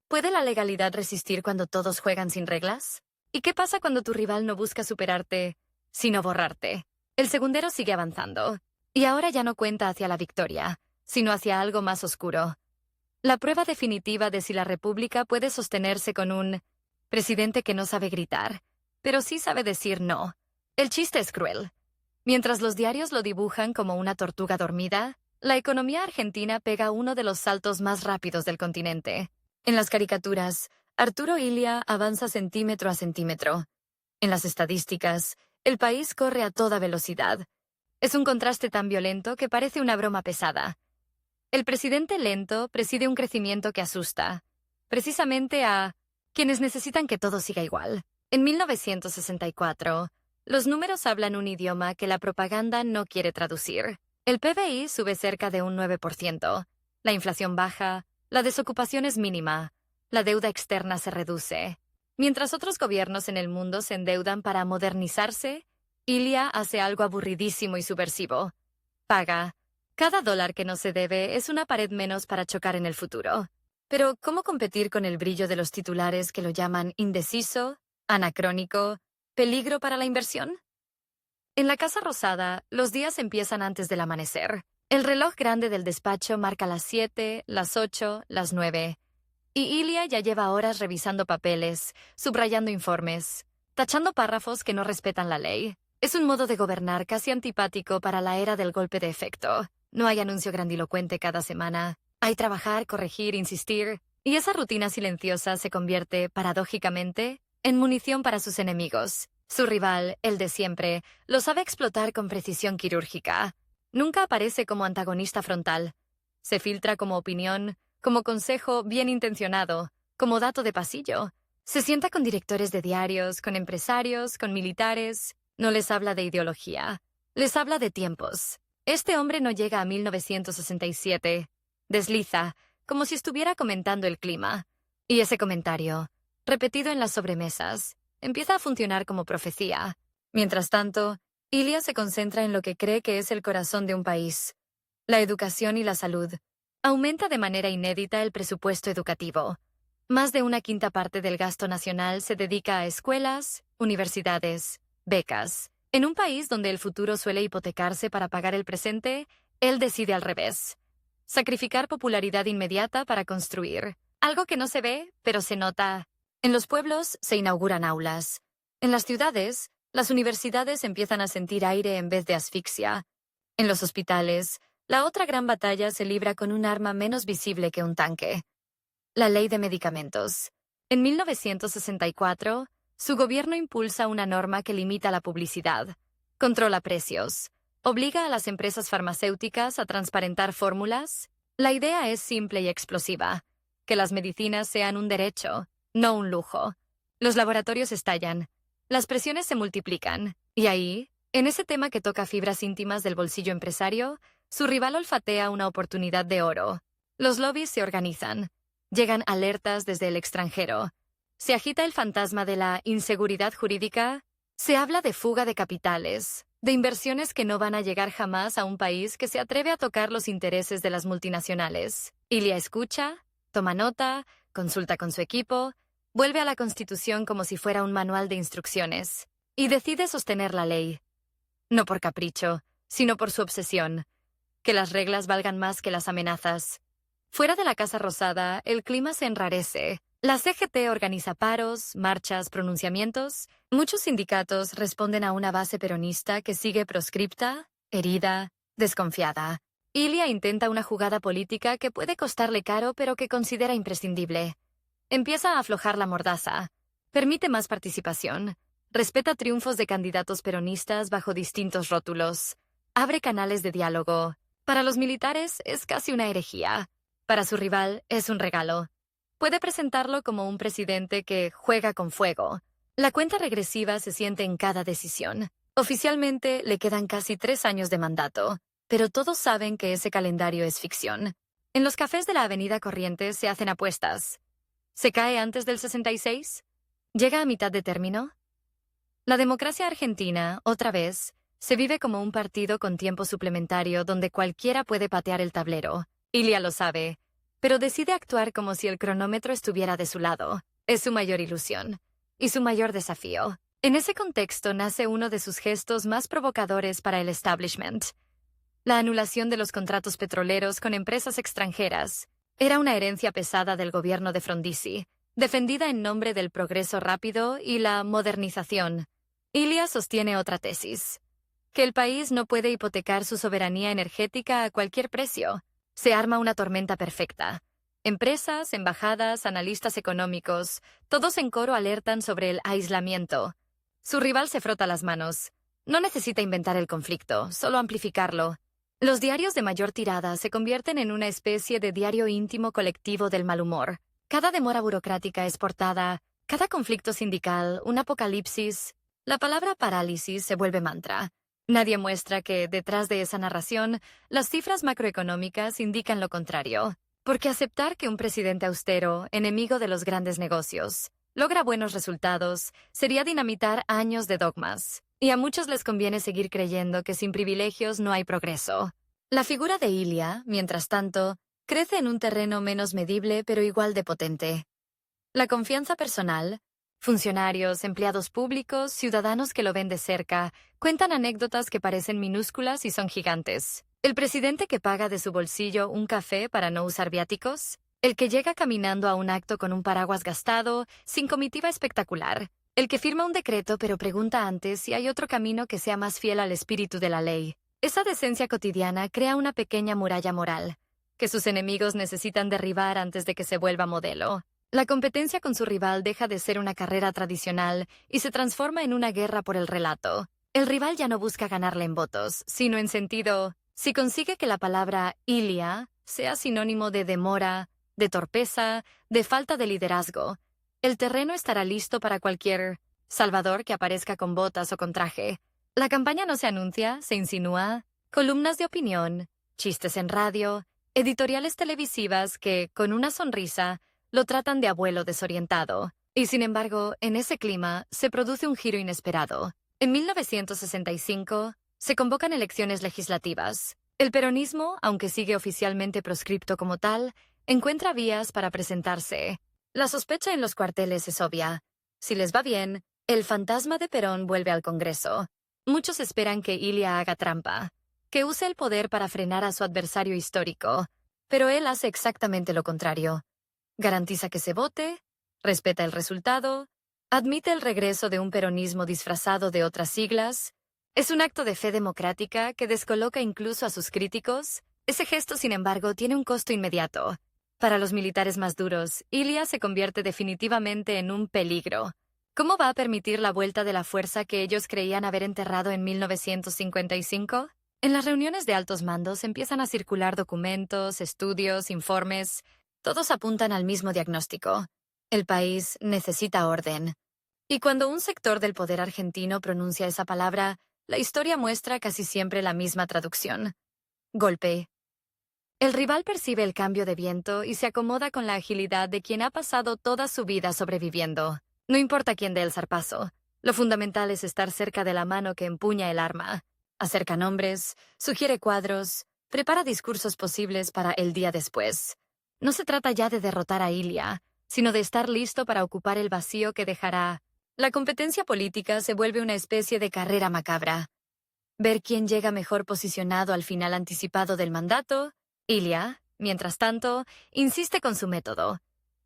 Speaker 1: ¿Puede la legalidad resistir cuando todos juegan sin reglas? ¿Y qué pasa cuando tu rival no busca superarte, sino borrarte? El segundero sigue avanzando. Y ahora ya no cuenta hacia la victoria, sino hacia algo más oscuro. La prueba definitiva de si la República puede sostenerse con un presidente que no sabe gritar, pero sí sabe decir no. El chiste es cruel. Mientras los diarios lo dibujan como una tortuga dormida, la economía argentina pega uno de los saltos más rápidos del continente. En las caricaturas, Arturo Illia avanza centímetro a centímetro. En las estadísticas, el país corre a toda velocidad. Es un contraste tan violento que parece una broma pesada. El presidente lento preside un crecimiento que asusta, precisamente a quienes necesitan que todo siga igual. En 1964, los números hablan un idioma que la propaganda no quiere traducir. El PBI sube cerca de un 9%, la inflación baja, la desocupación es mínima, la deuda externa se reduce. Mientras otros gobiernos en el mundo se endeudan para modernizarse, Illia hace algo aburridísimo y subversivo. Paga. Cada dólar que no se debe es una pared menos para chocar en el futuro. Pero, ¿cómo competir con el brillo de los titulares que lo llaman indeciso, anacrónico, peligro para la inversión? En la Casa Rosada, los días empiezan antes del amanecer. El reloj grande del despacho marca las 7, las 8, las 9. Y Illia ya lleva horas revisando papeles, subrayando informes, tachando párrafos que no respetan la ley. Es un modo de gobernar casi antipático para la era del golpe de efecto. No hay anuncio grandilocuente cada semana. Hay trabajar, corregir, insistir. Y esa rutina silenciosa se convierte, paradójicamente, en munición para sus enemigos. Su rival, el de siempre, lo sabe explotar con precisión quirúrgica. Nunca aparece como antagonista frontal. Se filtra como opinión, como consejo bien intencionado, como dato de pasillo. Se sienta con directores de diarios, con empresarios, con militares. No les habla de ideología. Les habla de tiempos. Este hombre no llega a 1967. Desliza, como si estuviera comentando el clima. Y ese comentario, repetido en las sobremesas, empieza a funcionar como profecía. Mientras tanto, Illia se concentra en lo que cree que es el corazón de un país: la educación y la salud. Aumenta de manera inédita el presupuesto educativo. Más de una quinta parte del gasto nacional se dedica a escuelas, universidades, becas. En un país donde el futuro suele hipotecarse para pagar el presente, él decide al revés: sacrificar popularidad inmediata para construir. Algo que no se ve, pero se nota. En los pueblos se inauguran aulas. En las ciudades, las universidades empiezan a sentir aire en vez de asfixia. En los hospitales, la otra gran batalla se libra con un arma menos visible que un tanque: la ley de medicamentos. En 1964, su gobierno impulsa una norma que limita la publicidad, controla precios, obliga a las empresas farmacéuticas a transparentar fórmulas. La idea es simple y explosiva: que las medicinas sean un derecho, no un lujo. Los laboratorios estallan, las presiones se multiplican, y ahí, en ese tema que toca fibras íntimas del bolsillo empresario, su rival olfatea una oportunidad de oro. Los lobbies se organizan, llegan alertas desde el extranjero. Se agita el fantasma de la inseguridad jurídica. Se habla de fuga de capitales, de inversiones que no van a llegar jamás a un país que se atreve a tocar los intereses de las multinacionales. Illia escucha, toma nota, consulta con su equipo, vuelve a la Constitución como si fuera un manual de instrucciones, y decide sostener la ley. No por capricho, sino por su obsesión: que las reglas valgan más que las amenazas. Fuera de la Casa Rosada, el clima se enrarece. La CGT organiza paros, marchas, pronunciamientos. Muchos sindicatos responden a una base peronista que sigue proscripta, herida, desconfiada. Illia intenta una jugada política que puede costarle caro, pero que considera imprescindible. Empieza a aflojar la mordaza. Permite más participación. Respeta triunfos de candidatos peronistas bajo distintos rótulos. Abre canales de diálogo. Para los militares es casi una herejía. Para su rival es un regalo. Puede presentarlo como un presidente que juega con fuego. La cuenta regresiva se siente en cada decisión. Oficialmente le quedan casi 3 años de mandato, pero todos saben que ese calendario es ficción. En los cafés de la Avenida Corrientes se hacen apuestas. ¿Se cae antes del 66? ¿Llega a mitad de término? La democracia argentina, otra vez, se vive como un partido con tiempo suplementario donde cualquiera puede patear el tablero. Illia lo sabe, pero decide actuar como si el cronómetro estuviera de su lado. Es su mayor ilusión y su mayor desafío. En ese contexto nace uno de sus gestos más provocadores para el establishment: La anulación de los contratos petroleros con empresas extranjeras era una herencia pesada del gobierno de Frondizi, defendida en nombre del progreso rápido y la modernización. Ilia sostiene otra tesis, que el país no puede hipotecar su soberanía energética a cualquier precio. Se arma una tormenta perfecta. Empresas, embajadas, analistas económicos, todos en coro alertan sobre el aislamiento. Su rival se frota las manos. No necesita inventar el conflicto, solo amplificarlo. Los diarios de mayor tirada se convierten en una especie de diario íntimo colectivo del mal humor. Cada demora burocrática es portada, cada conflicto sindical, un apocalipsis. La palabra parálisis se vuelve mantra. Nadie muestra que, detrás de esa narración, las cifras macroeconómicas indican lo contrario. Porque aceptar que un presidente austero, enemigo de los grandes negocios, logra buenos resultados, sería dinamitar años de dogmas. Y a muchos les conviene seguir creyendo que sin privilegios no hay progreso. La figura de Ilia, mientras tanto, crece en un terreno menos medible pero igual de potente. La confianza personal. Funcionarios, empleados públicos, ciudadanos que lo ven de cerca, cuentan anécdotas que parecen minúsculas y son gigantes. El presidente que paga de su bolsillo un café para no usar viáticos. El que llega caminando a un acto con un paraguas gastado, sin comitiva espectacular. El que firma un decreto pero pregunta antes si hay otro camino que sea más fiel al espíritu de la ley. Esa decencia cotidiana crea una pequeña muralla moral, que sus enemigos necesitan derribar antes de que se vuelva modelo. La competencia con su rival deja de ser una carrera tradicional y se transforma en una guerra por el relato. El rival ya no busca ganarle en votos, sino en sentido, si consigue que la palabra Ilia sea sinónimo de demora, de torpeza, de falta de liderazgo, el terreno estará listo para cualquier salvador que aparezca con botas o con traje. La campaña no se anuncia, se insinúa, columnas de opinión, chistes en radio, editoriales televisivas que, con una sonrisa, lo tratan de abuelo desorientado. Y sin embargo, en ese clima, se produce un giro inesperado. En 1965, se convocan elecciones legislativas. El peronismo, aunque sigue oficialmente proscripto como tal, encuentra vías para presentarse. La sospecha en los cuarteles es obvia. Si les va bien, el fantasma de Perón vuelve al Congreso. Muchos esperan que Ilia haga trampa, que use el poder para frenar a su adversario histórico, pero él hace exactamente lo contrario. Garantiza que se vote, respeta el resultado, admite el regreso de un peronismo disfrazado de otras siglas. Es un acto de fe democrática que descoloca incluso a sus críticos. Ese gesto, sin embargo, tiene un costo inmediato. Para los militares más duros, Ilia se convierte definitivamente en un peligro. ¿Cómo va a permitir la vuelta de la fuerza que ellos creían haber enterrado en 1955? En las reuniones de altos mandos empiezan a circular documentos, estudios, informes. Todos apuntan al mismo diagnóstico. El país necesita orden. Y cuando un sector del poder argentino pronuncia esa palabra, la historia muestra casi siempre la misma traducción. Golpe. El rival percibe el cambio de viento y se acomoda con la agilidad de quien ha pasado toda su vida sobreviviendo. No importa quién dé el zarpazo. Lo fundamental es estar cerca de la mano que empuña el arma. Acerca nombres, sugiere cuadros, prepara discursos posibles para el día después. No se trata ya de derrotar a Ilia, sino de estar listo para ocupar el vacío que dejará. La competencia política se vuelve una especie de carrera macabra. Ver quién llega mejor posicionado al final anticipado del mandato. Ilia, mientras tanto, insiste con su método.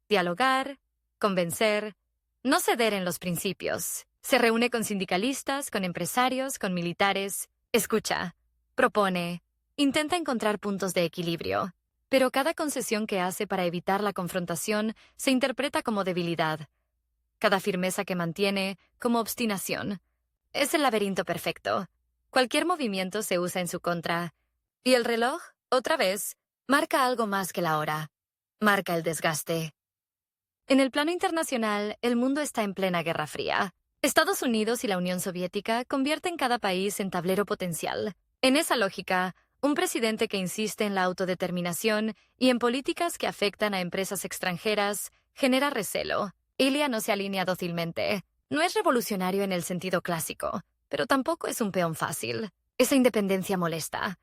Speaker 1: Dialogar, convencer, no ceder en los principios. Se reúne con sindicalistas, con empresarios, con militares. Escucha, propone, intenta encontrar puntos de equilibrio. Pero cada concesión que hace para evitar la confrontación se interpreta como debilidad. Cada firmeza que mantiene, como obstinación. Es el laberinto perfecto. Cualquier movimiento se usa en su contra. Y el reloj, otra vez, marca algo más que la hora. Marca el desgaste. En el plano internacional, el mundo está en plena Guerra Fría. Estados Unidos y la Unión Soviética convierten cada país en tablero potencial. En esa lógica, un presidente que insiste en la autodeterminación y en políticas que afectan a empresas extranjeras genera recelo. Ilia no se alinea dócilmente. No es revolucionario en el sentido clásico, pero tampoco es un peón fácil. Esa independencia molesta.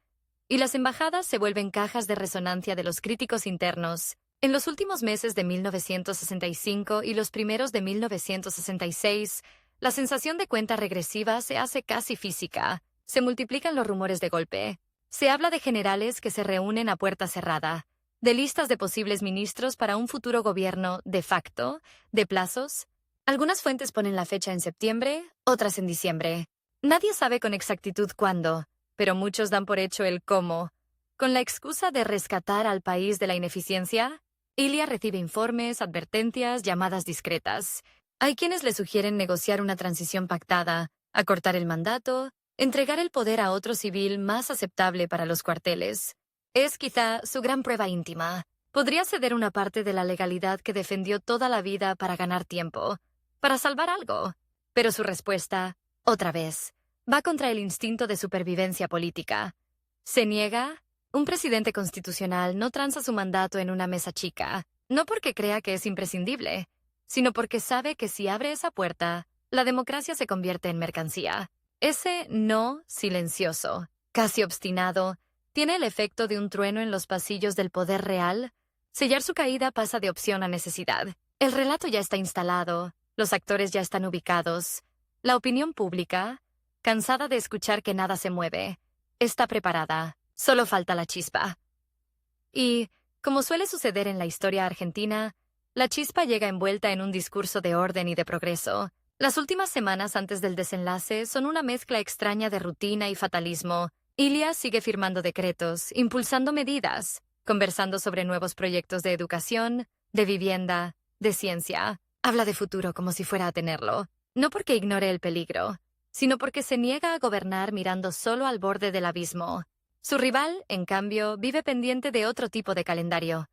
Speaker 1: Y las embajadas se vuelven cajas de resonancia de los críticos internos. En los últimos meses de 1965 y los primeros de 1966, la sensación de cuenta regresiva se hace casi física. Se multiplican los rumores de golpe. Se habla de generales que se reúnen a puerta cerrada, de listas de posibles ministros para un futuro gobierno de facto, de plazos. Algunas fuentes ponen la fecha en septiembre, otras en diciembre. Nadie sabe con exactitud cuándo, pero muchos dan por hecho el cómo. Con la excusa de rescatar al país de la ineficiencia, Ilia recibe informes, advertencias, llamadas discretas. Hay quienes le sugieren negociar una transición pactada, acortar el mandato, entregar el poder a otro civil más aceptable para los cuarteles. Es quizá su gran prueba íntima. Podría ceder una parte de la legalidad que defendió toda la vida para ganar tiempo, para salvar algo. Pero su respuesta, otra vez, va contra el instinto de supervivencia política. Se niega. Un presidente constitucional no transa su mandato en una mesa chica, no porque crea que es imprescindible, sino porque sabe que si abre esa puerta, la democracia se convierte en mercancía. Ese no silencioso, casi obstinado, tiene el efecto de un trueno en los pasillos del poder real. Sellar su caída pasa de opción a necesidad. El relato ya está instalado, los actores ya están ubicados. La opinión pública, cansada de escuchar que nada se mueve, está preparada. Solo falta la chispa. Y, como suele suceder en la historia argentina, la chispa llega envuelta en un discurso de orden y de progreso. Las últimas semanas antes del desenlace son una mezcla extraña de rutina y fatalismo. Ilia sigue firmando decretos, impulsando medidas, conversando sobre nuevos proyectos de educación, de vivienda, de ciencia. Habla de futuro como si fuera a tenerlo, no porque ignore el peligro, sino porque se niega a gobernar mirando solo al borde del abismo. Su rival, en cambio, vive pendiente de otro tipo de calendario.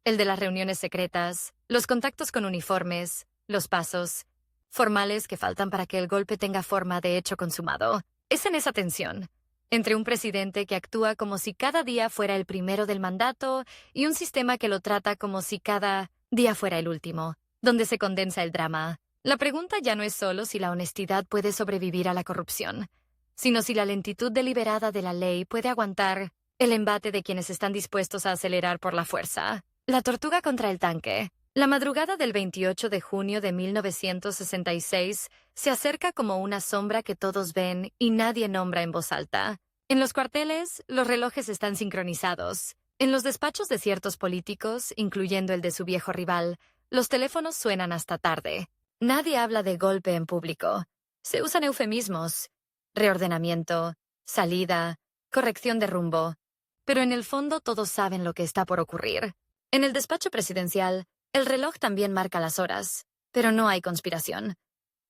Speaker 1: El de las reuniones secretas, los contactos con uniformes, los pasos formales que faltan para que el golpe tenga forma de hecho consumado. Es en esa tensión, entre un presidente que actúa como si cada día fuera el primero del mandato y un sistema que lo trata como si cada día fuera el último, donde se condensa el drama. La pregunta ya no es solo si la honestidad puede sobrevivir a la corrupción, sino si la lentitud deliberada de la ley puede aguantar el embate de quienes están dispuestos a acelerar por la fuerza. La tortuga contra el tanque. La madrugada del 28 de junio de 1966 se acerca como una sombra que todos ven y nadie nombra en voz alta. En los cuarteles, los relojes están sincronizados. En los despachos de ciertos políticos, incluyendo el de su viejo rival, los teléfonos suenan hasta tarde. Nadie habla de golpe en público. Se usan eufemismos: reordenamiento, salida, corrección de rumbo. Pero en el fondo todos saben lo que está por ocurrir. En el despacho presidencial, el reloj también marca las horas, pero no hay conspiración.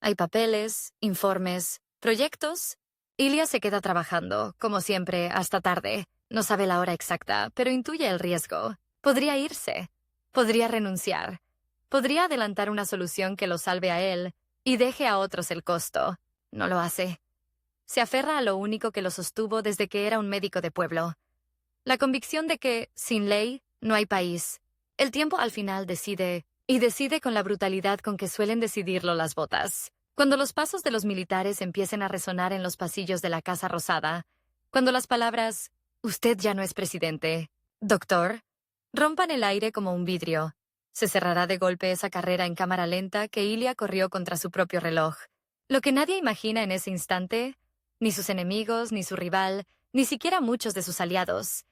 Speaker 1: Hay papeles, informes, proyectos. Ilia se queda trabajando, como siempre, hasta tarde. No sabe la hora exacta, pero intuye el riesgo. Podría irse. Podría renunciar. Podría adelantar una solución que lo salve a él y deje a otros el costo. No lo hace. Se aferra a lo único que lo sostuvo desde que era un médico de pueblo. La convicción de que, sin ley, no hay país. El tiempo al final decide, y decide con la brutalidad con que suelen decidirlo las botas. Cuando los pasos de los militares empiecen a resonar en los pasillos de la Casa Rosada, cuando las palabras «Usted ya no es presidente», «Doctor», rompan el aire como un vidrio, se cerrará de golpe esa carrera en cámara lenta que Ilia corrió contra su propio reloj. Lo que nadie imagina en ese instante, ni sus enemigos, ni su rival, ni siquiera muchos de sus aliados,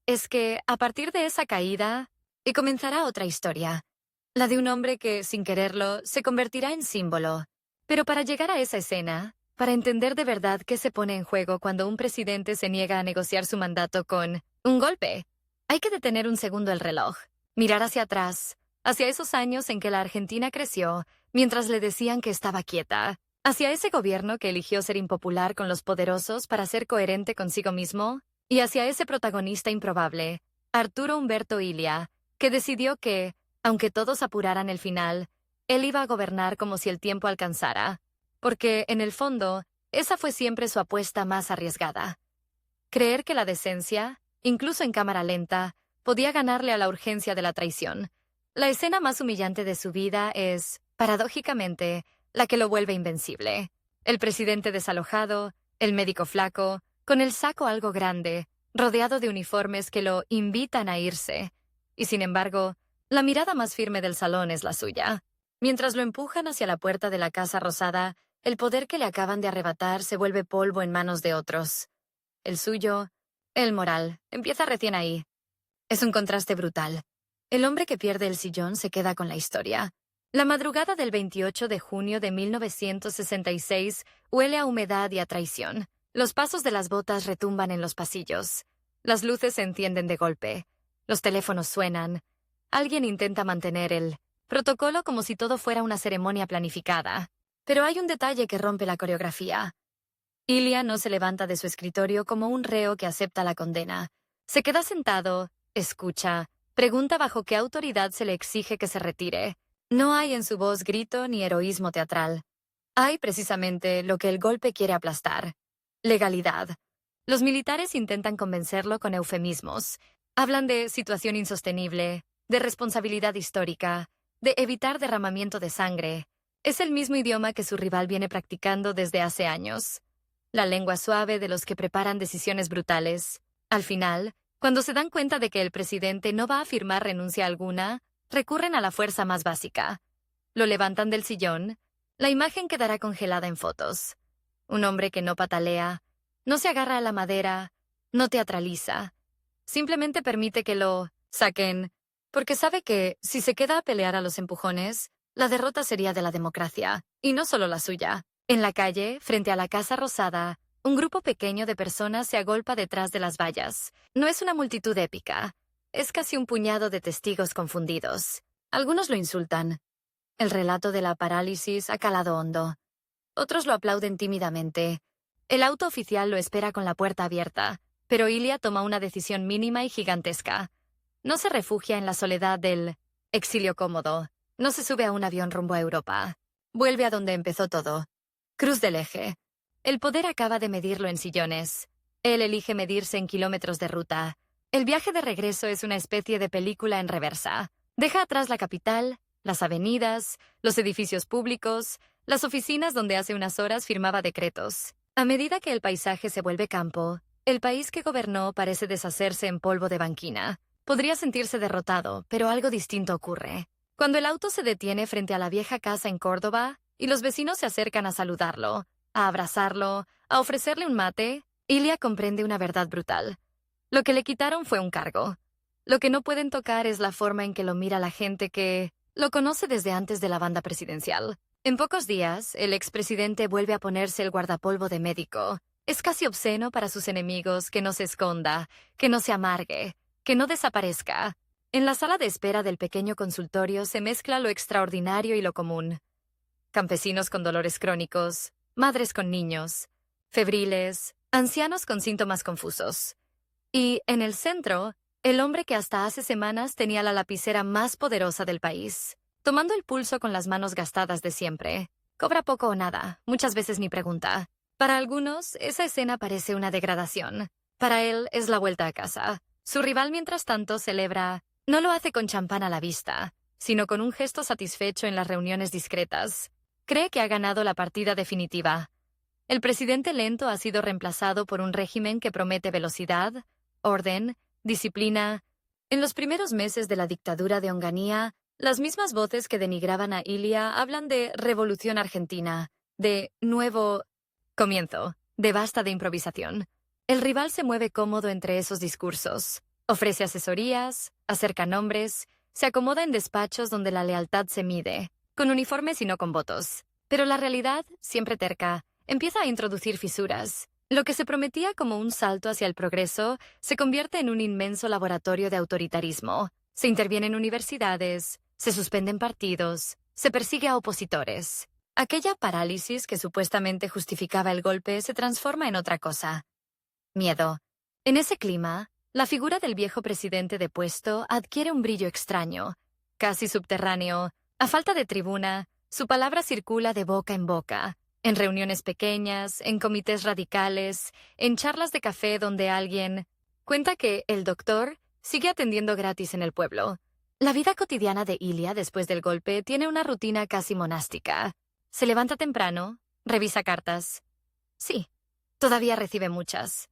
Speaker 1: es que, a partir de esa caída, y comenzará otra historia, la de un hombre que, sin quererlo, se convertirá en símbolo. Pero para llegar a esa escena, para entender de verdad qué se pone en juego cuando un presidente se niega a negociar su mandato con un golpe, hay que detener un segundo el reloj, mirar hacia atrás, hacia esos años en que la Argentina creció, mientras le decían que estaba quieta, hacia ese gobierno que eligió ser impopular con los poderosos para ser coherente consigo mismo, y hacia ese protagonista improbable, Arturo Umberto Ilia, que decidió que, aunque todos apuraran el final, él iba a gobernar como si el tiempo alcanzara, porque, en el fondo, esa fue siempre su apuesta más arriesgada. Creer que la decencia, incluso en cámara lenta, podía ganarle a la urgencia de la traición. La escena más humillante de su vida es, paradójicamente, la que lo vuelve invencible. El presidente desalojado, el médico flaco, con el saco algo grande, rodeado de uniformes que lo invitan a irse. Y sin embargo, la mirada más firme del salón es la suya. Mientras lo empujan hacia la puerta de la Casa Rosada, el poder que le acaban de arrebatar se vuelve polvo en manos de otros. El suyo El moral empieza recién ahí. Es un contraste brutal. El hombre que pierde el sillón se queda con la historia. La madrugada del 28 de junio de 1966 huele a humedad y a traición. Los pasos de las botas retumban en los pasillos. Las luces se encienden de golpe. Los teléfonos suenan. Alguien intenta mantener el protocolo como si todo fuera una ceremonia planificada. Pero hay un detalle que rompe la coreografía. Ilya no se levanta de su escritorio como un reo que acepta la condena. Se queda sentado, escucha, pregunta bajo qué autoridad se le exige que se retire. No hay en su voz grito ni heroísmo teatral. Hay precisamente lo que el golpe quiere aplastar: legalidad. Los militares intentan convencerlo con eufemismos. Hablan de situación insostenible, de responsabilidad histórica, de evitar derramamiento de sangre. Es el mismo idioma que su rival viene practicando desde hace años. La lengua suave de los que preparan decisiones brutales. Al final, cuando se dan cuenta de que el presidente no va a firmar renuncia alguna, recurren a la fuerza más básica. Lo levantan del sillón. La imagen quedará congelada en fotos. Un hombre que no patalea, no se agarra a la madera, no teatraliza. Simplemente permite que lo saquen, porque sabe que, si se queda a pelear a los empujones, la derrota sería de la democracia, y no solo la suya. En la calle, frente a la Casa Rosada, un grupo pequeño de personas se agolpa detrás de las vallas. No es una multitud épica. Es casi un puñado de testigos confundidos. Algunos lo insultan. El relato de la parálisis ha calado hondo. Otros lo aplauden tímidamente. El auto oficial lo espera con la puerta abierta, pero Ilya toma una decisión mínima y gigantesca. No se refugia en la soledad del exilio cómodo. No se sube a un avión rumbo a Europa. Vuelve a donde empezó todo. Cruz del Eje. El poder acaba de medirlo en sillones. Él elige medirse en kilómetros de ruta. El viaje de regreso es una especie de película en reversa. Deja atrás la capital, las avenidas, los edificios públicos, las oficinas donde hace unas horas firmaba decretos. A medida que el paisaje se vuelve campo, el país que gobernó parece deshacerse en polvo de banquina. Podría sentirse derrotado, pero algo distinto ocurre. Cuando el auto se detiene frente a la vieja casa en Córdoba y los vecinos se acercan a saludarlo, a abrazarlo, a ofrecerle un mate, Ilya comprende una verdad brutal. Lo que le quitaron fue un cargo. Lo que no pueden tocar es la forma en que lo mira la gente que lo conoce desde antes de la banda presidencial. En pocos días, el expresidente vuelve a ponerse el guardapolvo de médico. Es casi obsceno para sus enemigos que no se esconda, que no se amargue, que no desaparezca. En la sala de espera del pequeño consultorio se mezcla lo extraordinario y lo común. Campesinos con dolores crónicos, madres con niños, febriles, ancianos con síntomas confusos. Y, en el centro, el hombre que hasta hace semanas tenía la lapicera más poderosa del país, tomando el pulso con las manos gastadas de siempre. Cobra poco o nada, muchas veces ni pregunta. Para algunos, esa escena parece una degradación. Para él, es la vuelta a casa. Su rival, mientras tanto, celebra. No lo hace con champán a la vista, sino con un gesto satisfecho en las reuniones discretas. Cree que ha ganado la partida definitiva. El presidente lento ha sido reemplazado por un régimen que promete velocidad, orden, disciplina. En los primeros meses de la dictadura de Onganía, las mismas voces que denigraban a Ilya hablan de revolución argentina, de nuevo comienzo, de basta de improvisación. El rival se mueve cómodo entre esos discursos. Ofrece asesorías, acerca nombres, se acomoda en despachos donde la lealtad se mide, con uniformes y no con votos. Pero la realidad, siempre terca, empieza a introducir fisuras. Lo que se prometía como un salto hacia el progreso se convierte en un inmenso laboratorio de autoritarismo. Se interviene en universidades, se suspenden partidos, se persigue a opositores. Aquella parálisis que supuestamente justificaba el golpe se transforma en otra cosa: miedo. En ese clima, la figura del viejo presidente depuesto adquiere un brillo extraño, casi subterráneo. A falta de tribuna, su palabra circula de boca en boca, en reuniones pequeñas, en comités radicales, en charlas de café donde alguien cuenta que el doctor sigue atendiendo gratis en el pueblo. La vida cotidiana de Ilya después del golpe tiene una rutina casi monástica. Se levanta temprano, revisa cartas. Sí, todavía recibe muchas.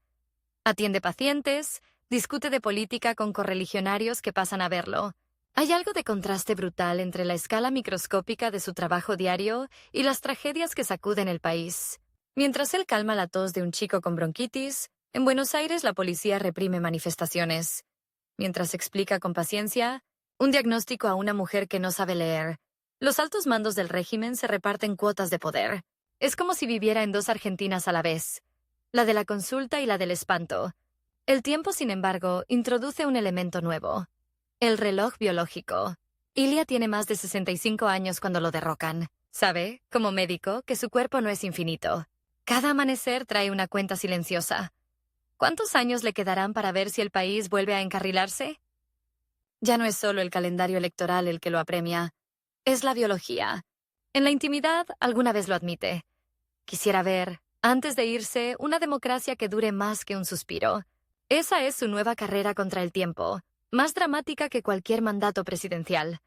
Speaker 1: Atiende pacientes, discute de política con correligionarios que pasan a verlo. Hay algo de contraste brutal entre la escala microscópica de su trabajo diario y las tragedias que sacuden el país. Mientras él calma la tos de un chico con bronquitis, En Buenos Aires la policía reprime manifestaciones, mientras explica con paciencia un diagnóstico a una mujer que no sabe leer. Los altos mandos del régimen se reparten cuotas de poder. Es como si viviera en dos Argentinas a la vez, la de la consulta y la del espanto. El tiempo, sin embargo, introduce un elemento nuevo: el reloj biológico. Ilia tiene más de 65 años cuando lo derrocan. Sabe, como médico, que su cuerpo no es infinito. Cada amanecer trae una cuenta silenciosa. ¿Cuántos años le quedarán para ver si el país vuelve a encarrilarse? Ya no es solo el calendario electoral el que lo apremia, es la biología. En la intimidad, alguna vez lo admite. Quisiera ver, antes de irse, una democracia que dure más que un suspiro. Esa es su nueva carrera contra el tiempo, más dramática que cualquier mandato presidencial.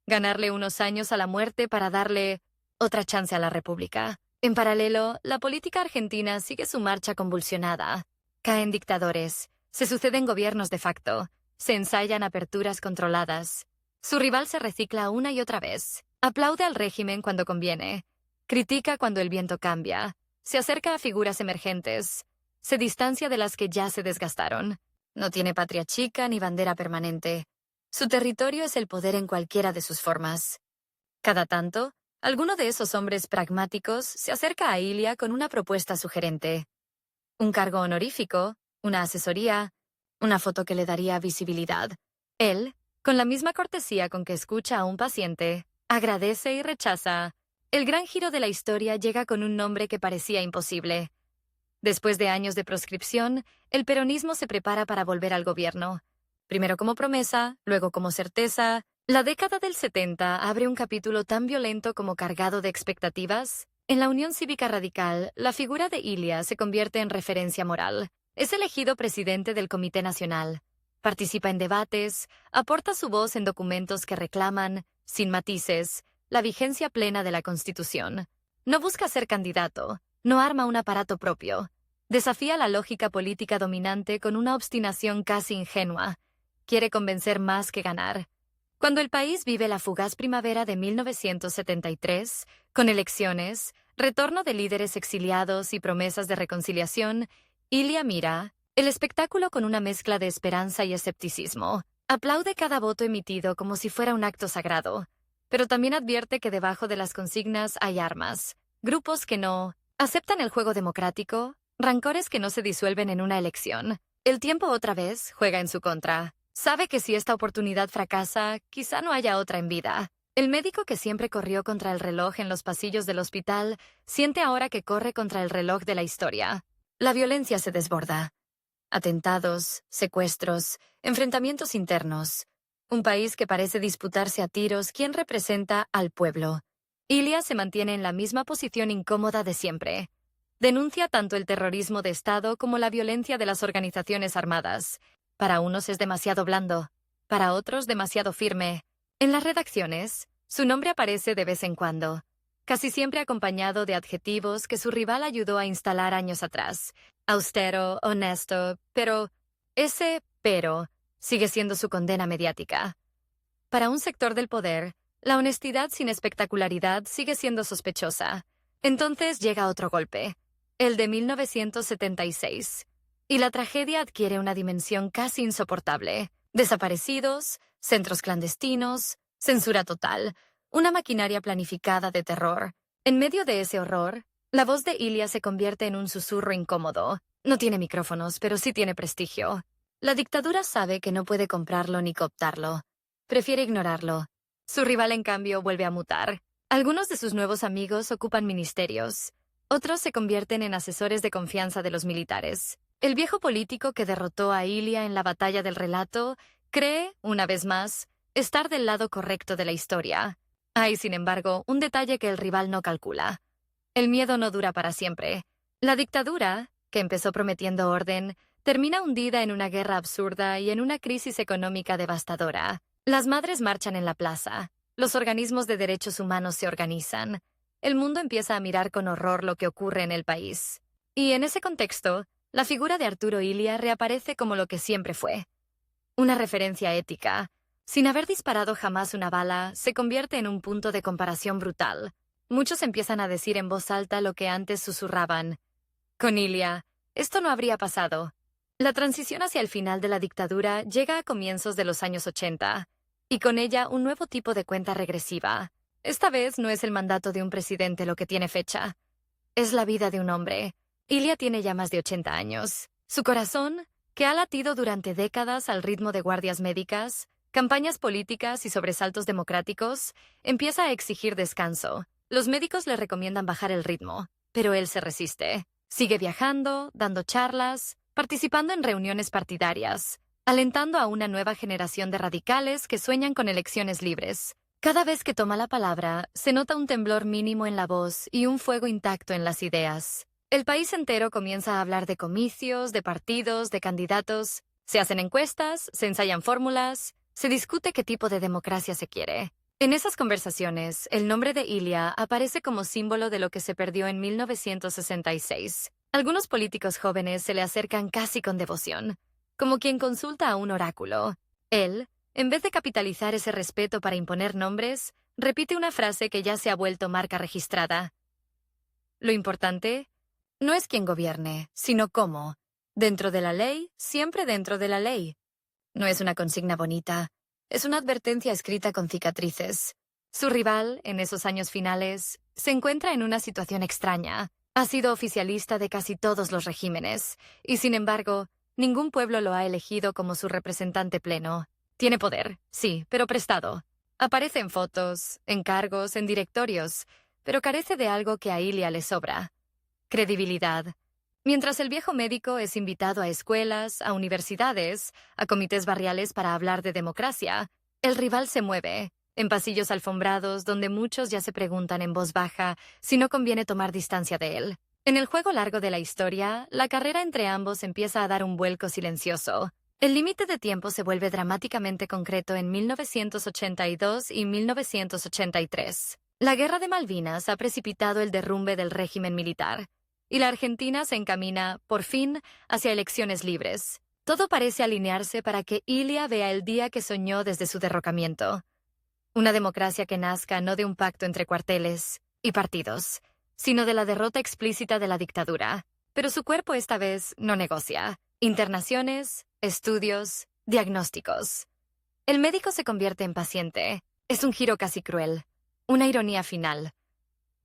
Speaker 1: Ganarle unos años a la muerte para darle otra chance a la República. En paralelo, la política argentina sigue su marcha convulsionada. Caen dictadores, se suceden gobiernos de facto, se ensayan aperturas controladas. Su rival se recicla una y otra vez. Aplaude al régimen cuando conviene. Critica cuando el viento cambia. Se acerca a figuras emergentes. Se distancia de las que ya se desgastaron. No tiene patria chica ni bandera permanente. Su territorio es el poder en cualquiera de sus formas. Cada tanto, alguno de esos hombres pragmáticos se acerca a Ilia con una propuesta sugerente. Un cargo honorífico, una asesoría, una foto que le daría visibilidad. Él, con la misma cortesía con que escucha a un paciente, agradece y rechaza. El gran giro de la historia llega con un nombre que parecía imposible. Después de años de proscripción, el peronismo se prepara para volver al gobierno. Primero como promesa, luego como certeza. La década del 70 abre un capítulo tan violento como cargado de expectativas. En la Unión Cívica Radical, la figura de Ilia se convierte en referencia moral. Es elegido presidente del Comité Nacional. Participa en debates, aporta su voz en documentos que reclaman, sin matices, la vigencia plena de la Constitución. No busca ser candidato, no arma un aparato propio. Desafía la lógica política dominante con una obstinación casi ingenua. Quiere convencer más que ganar. Cuando el país vive la fugaz primavera de 1973, con elecciones, retorno de líderes exiliados y promesas de reconciliación, Ilia mira el espectáculo con una mezcla de esperanza y escepticismo. Aplaude cada voto emitido como si fuera un acto sagrado, pero también advierte que debajo de las consignas hay armas, grupos que no aceptan el juego democrático, rancores que no se disuelven en una elección. El tiempo otra vez juega en su contra. Sabe que si esta oportunidad fracasa, quizá no haya otra en vida. El médico que siempre corrió contra el reloj en los pasillos del hospital siente ahora que corre contra el reloj de la historia. La violencia se desborda. Atentados, secuestros, enfrentamientos internos. Un país que parece disputarse a tiros quién representa al pueblo. Ilia se mantiene en la misma posición incómoda de siempre. Denuncia tanto el terrorismo de Estado como la violencia de las organizaciones armadas. Para unos es demasiado blando, para otros demasiado firme. En las redacciones, su nombre aparece de vez en cuando, casi siempre acompañado de adjetivos que su rival ayudó a instalar años atrás. Austero, honesto, pero ese pero sigue siendo su condena mediática. Para un sector del poder, la honestidad sin espectacularidad sigue siendo sospechosa. Entonces llega otro golpe, el de 1976. Y la tragedia adquiere una dimensión casi insoportable. Desaparecidos, centros clandestinos, censura total, una maquinaria planificada de terror. En medio de ese horror, la voz de Ilia se convierte en un susurro incómodo. No tiene micrófonos, pero sí tiene prestigio. La dictadura sabe que no puede comprarlo ni cooptarlo. Prefiere ignorarlo. Su rival, en cambio, vuelve a mutar. Algunos de sus nuevos amigos ocupan ministerios. Otros se convierten en asesores de confianza de los militares. El viejo político que derrotó a Ilia en la batalla del relato cree, una vez más, estar del lado correcto de la historia. Hay, sin embargo, un detalle que el rival no calcula. El miedo no dura para siempre. La dictadura, que empezó prometiendo orden, termina hundida en una guerra absurda y en una crisis económica devastadora. Las madres marchan en la plaza. Los organismos de derechos humanos se organizan. El mundo empieza a mirar con horror lo que ocurre en el país. Y en ese contexto, la figura de Arturo Illia reaparece como lo que siempre fue. Una referencia ética. Sin haber disparado jamás una bala, se convierte en un punto de comparación brutal. Muchos empiezan a decir en voz alta lo que antes susurraban. Con Illia, esto no habría pasado. La transición hacia el final de la dictadura llega a comienzos de los años 80, y con ella un nuevo tipo de cuenta regresiva. Esta vez no es el mandato de un presidente lo que tiene fecha. Es la vida de un hombre. Ilia tiene ya más de 80 años. Su corazón, que ha latido durante décadas al ritmo de guardias médicas, campañas políticas y sobresaltos democráticos, empieza a exigir descanso. Los médicos le recomiendan bajar el ritmo, pero él se resiste. Sigue viajando, dando charlas, participando en reuniones partidarias, alentando a una nueva generación de radicales que sueñan con elecciones libres. Cada vez que toma la palabra, se nota un temblor mínimo en la voz y un fuego intacto en las ideas. El país entero comienza a hablar de comicios, de partidos, de candidatos. Se hacen encuestas, se ensayan fórmulas, se discute qué tipo de democracia se quiere. En esas conversaciones, el nombre de Ilia aparece como símbolo de lo que se perdió en 1966. Algunos políticos jóvenes se le acercan casi con devoción, como quien consulta a un oráculo. Él, en vez de capitalizar ese respeto para imponer nombres, repite una frase que ya se ha vuelto marca registrada. Lo importante no es quién gobierne, sino cómo. Dentro de la ley, siempre dentro de la ley. No es una consigna bonita, es una advertencia escrita con cicatrices. Su rival, en esos años finales, se encuentra en una situación extraña. Ha sido oficialista de casi todos los regímenes, y sin embargo, ningún pueblo lo ha elegido como su representante pleno. Tiene poder, sí, pero prestado. Aparece en fotos, en cargos, en directorios, pero carece de algo que a Ilia le sobra: credibilidad. Mientras el viejo médico es invitado a escuelas, a universidades, a comités barriales para hablar de democracia, el rival se mueve, en pasillos alfombrados donde muchos ya se preguntan en voz baja si no conviene tomar distancia de él. En el juego largo de la historia, la carrera entre ambos empieza a dar un vuelco silencioso. El límite de tiempo se vuelve dramáticamente concreto en 1982 y 1983. La Guerra de Malvinas ha precipitado el derrumbe del régimen militar, y la Argentina se encamina, por fin, hacia elecciones libres. Todo parece alinearse para que Ilia vea el día que soñó desde su derrocamiento. Una democracia que nazca no de un pacto entre cuarteles y partidos, sino de la derrota explícita de la dictadura. Pero su cuerpo esta vez no negocia. Internaciones, estudios, diagnósticos. El médico se convierte en paciente. Es un giro casi cruel, una ironía final.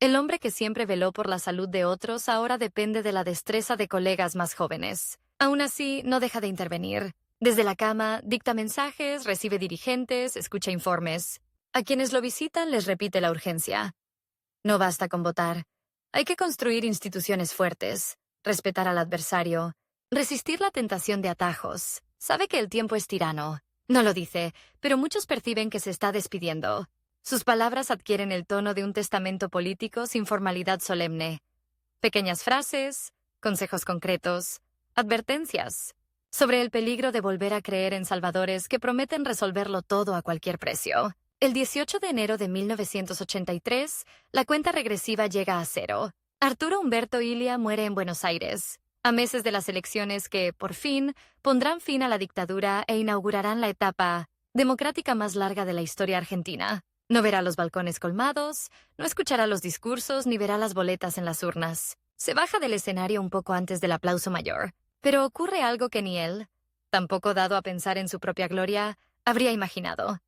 Speaker 1: El hombre que siempre veló por la salud de otros ahora depende de la destreza de colegas más jóvenes. Aún así, no deja de intervenir. Desde la cama, dicta mensajes, recibe dirigentes, escucha informes. A quienes lo visitan les repite la urgencia. No basta con votar. Hay que construir instituciones fuertes, respetar al adversario, resistir la tentación de atajos. Sabe que el tiempo es tirano. No lo dice, pero muchos perciben que se está despidiendo. Sus palabras adquieren el tono de un testamento político sin formalidad solemne. Pequeñas frases, consejos concretos, advertencias sobre el peligro de volver a creer en salvadores que prometen resolverlo todo a cualquier precio. El 18 de enero de 1983, la cuenta regresiva llega a cero. Arturo Humberto Ilia muere en Buenos Aires, a meses de las elecciones que, por fin, pondrán fin a la dictadura e inaugurarán la etapa democrática más larga de la historia argentina. No verá los balcones colmados, no escuchará los discursos ni verá las boletas en las urnas. Se baja del escenario un poco antes del aplauso mayor, pero ocurre algo que ni él, tampoco dado a pensar en su propia gloria, habría imaginado.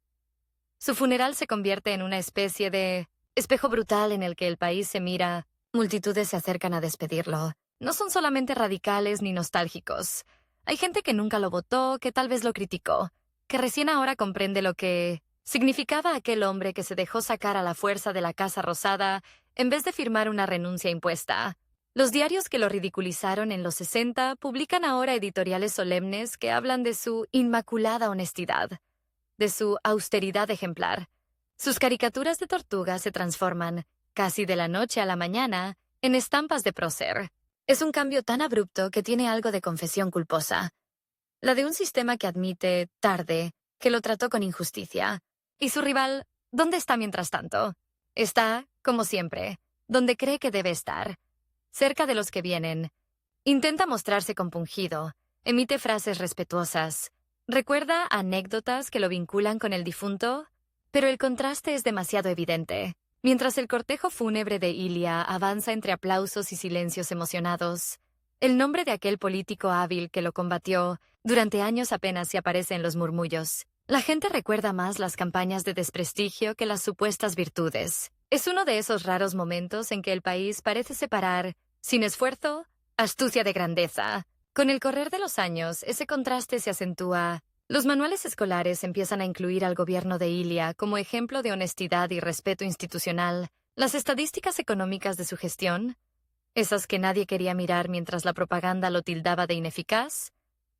Speaker 1: Su funeral se convierte en una especie de espejo brutal en el que el país se mira. Multitudes se acercan a despedirlo. No son solamente radicales ni nostálgicos. Hay gente que nunca lo votó, que tal vez lo criticó, que recién ahora comprende lo que significaba aquel hombre que se dejó sacar a la fuerza de la Casa Rosada en vez de firmar una renuncia impuesta. Los diarios que lo ridiculizaron en los 60 publican ahora editoriales solemnes que hablan de su inmaculada honestidad, de su austeridad ejemplar. Sus caricaturas de tortuga se transforman, casi de la noche a la mañana, en estampas de prócer. Es un cambio tan abrupto que tiene algo de confesión culposa. La de un sistema que admite, tarde, que lo trató con injusticia. Y su rival, ¿dónde está mientras tanto? Está, como siempre, donde cree que debe estar, cerca de los que vienen. Intenta mostrarse compungido, emite frases respetuosas, recuerda anécdotas que lo vinculan con el difunto, pero el contraste es demasiado evidente. Mientras el cortejo fúnebre de Ilia avanza entre aplausos y silencios emocionados, El nombre de aquel político hábil que lo combatió durante años apenas se aparece en los murmullos. La gente recuerda más las campañas de desprestigio que las supuestas virtudes. Es uno de esos raros momentos en que el país parece separar, sin esfuerzo, astucia de grandeza. Con el correr de los años, ese contraste se acentúa. Los manuales escolares empiezan a incluir al gobierno de Ilia como ejemplo de honestidad y respeto institucional. Las estadísticas económicas de su gestión, esas que nadie quería mirar mientras la propaganda lo tildaba de ineficaz,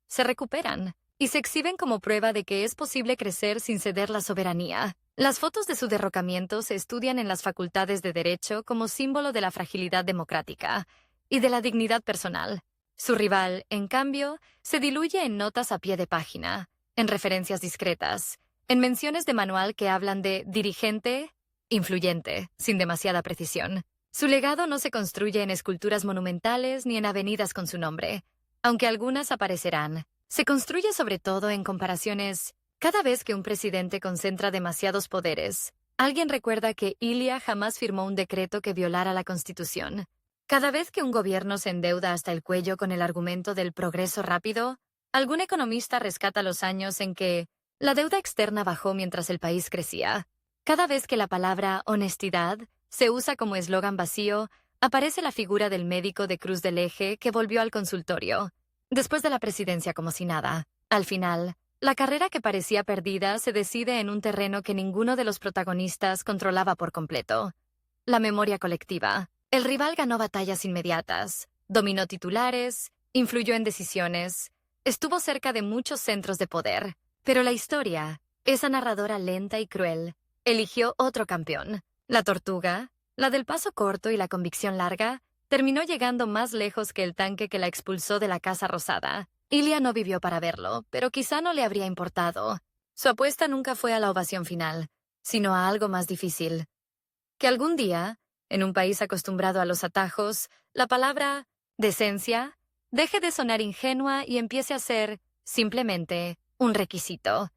Speaker 1: se recuperan y se exhiben como prueba de que es posible crecer sin ceder la soberanía. Las fotos de su derrocamiento se estudian en las facultades de Derecho como símbolo de la fragilidad democrática y de la dignidad personal. Su rival, en cambio, se diluye en notas a pie de página, en referencias discretas, en menciones de manual que hablan de dirigente, influyente, sin demasiada precisión. Su legado no se construye en esculturas monumentales ni en avenidas con su nombre, aunque algunas aparecerán. Se construye sobre todo en comparaciones. Cada vez que un presidente concentra demasiados poderes, alguien recuerda que Ilia jamás firmó un decreto que violara la Constitución. Cada vez que un gobierno se endeuda hasta el cuello con el argumento del progreso rápido, algún economista rescata los años en que la deuda externa bajó mientras el país crecía. Cada vez que la palabra honestidad se usa como eslogan vacío, aparece la figura del médico de Cruz del Eje que volvió al consultorio, después de la presidencia como si nada. Al final, la carrera que parecía perdida se decide en un terreno que ninguno de los protagonistas controlaba por completo: la memoria colectiva. El rival ganó batallas inmediatas, dominó titulares, influyó en decisiones, estuvo cerca de muchos centros de poder, pero la historia, esa narradora lenta y cruel, eligió otro campeón. La tortuga, la del paso corto y la convicción larga, terminó llegando más lejos que el tanque que la expulsó de la Casa Rosada. Ilia no vivió para verlo, pero quizá no le habría importado. Su apuesta nunca fue a la ovación final, sino a algo más difícil: que algún día, en un país acostumbrado a los atajos, la palabra decencia deje de sonar ingenua y empiece a ser, simplemente, un requisito.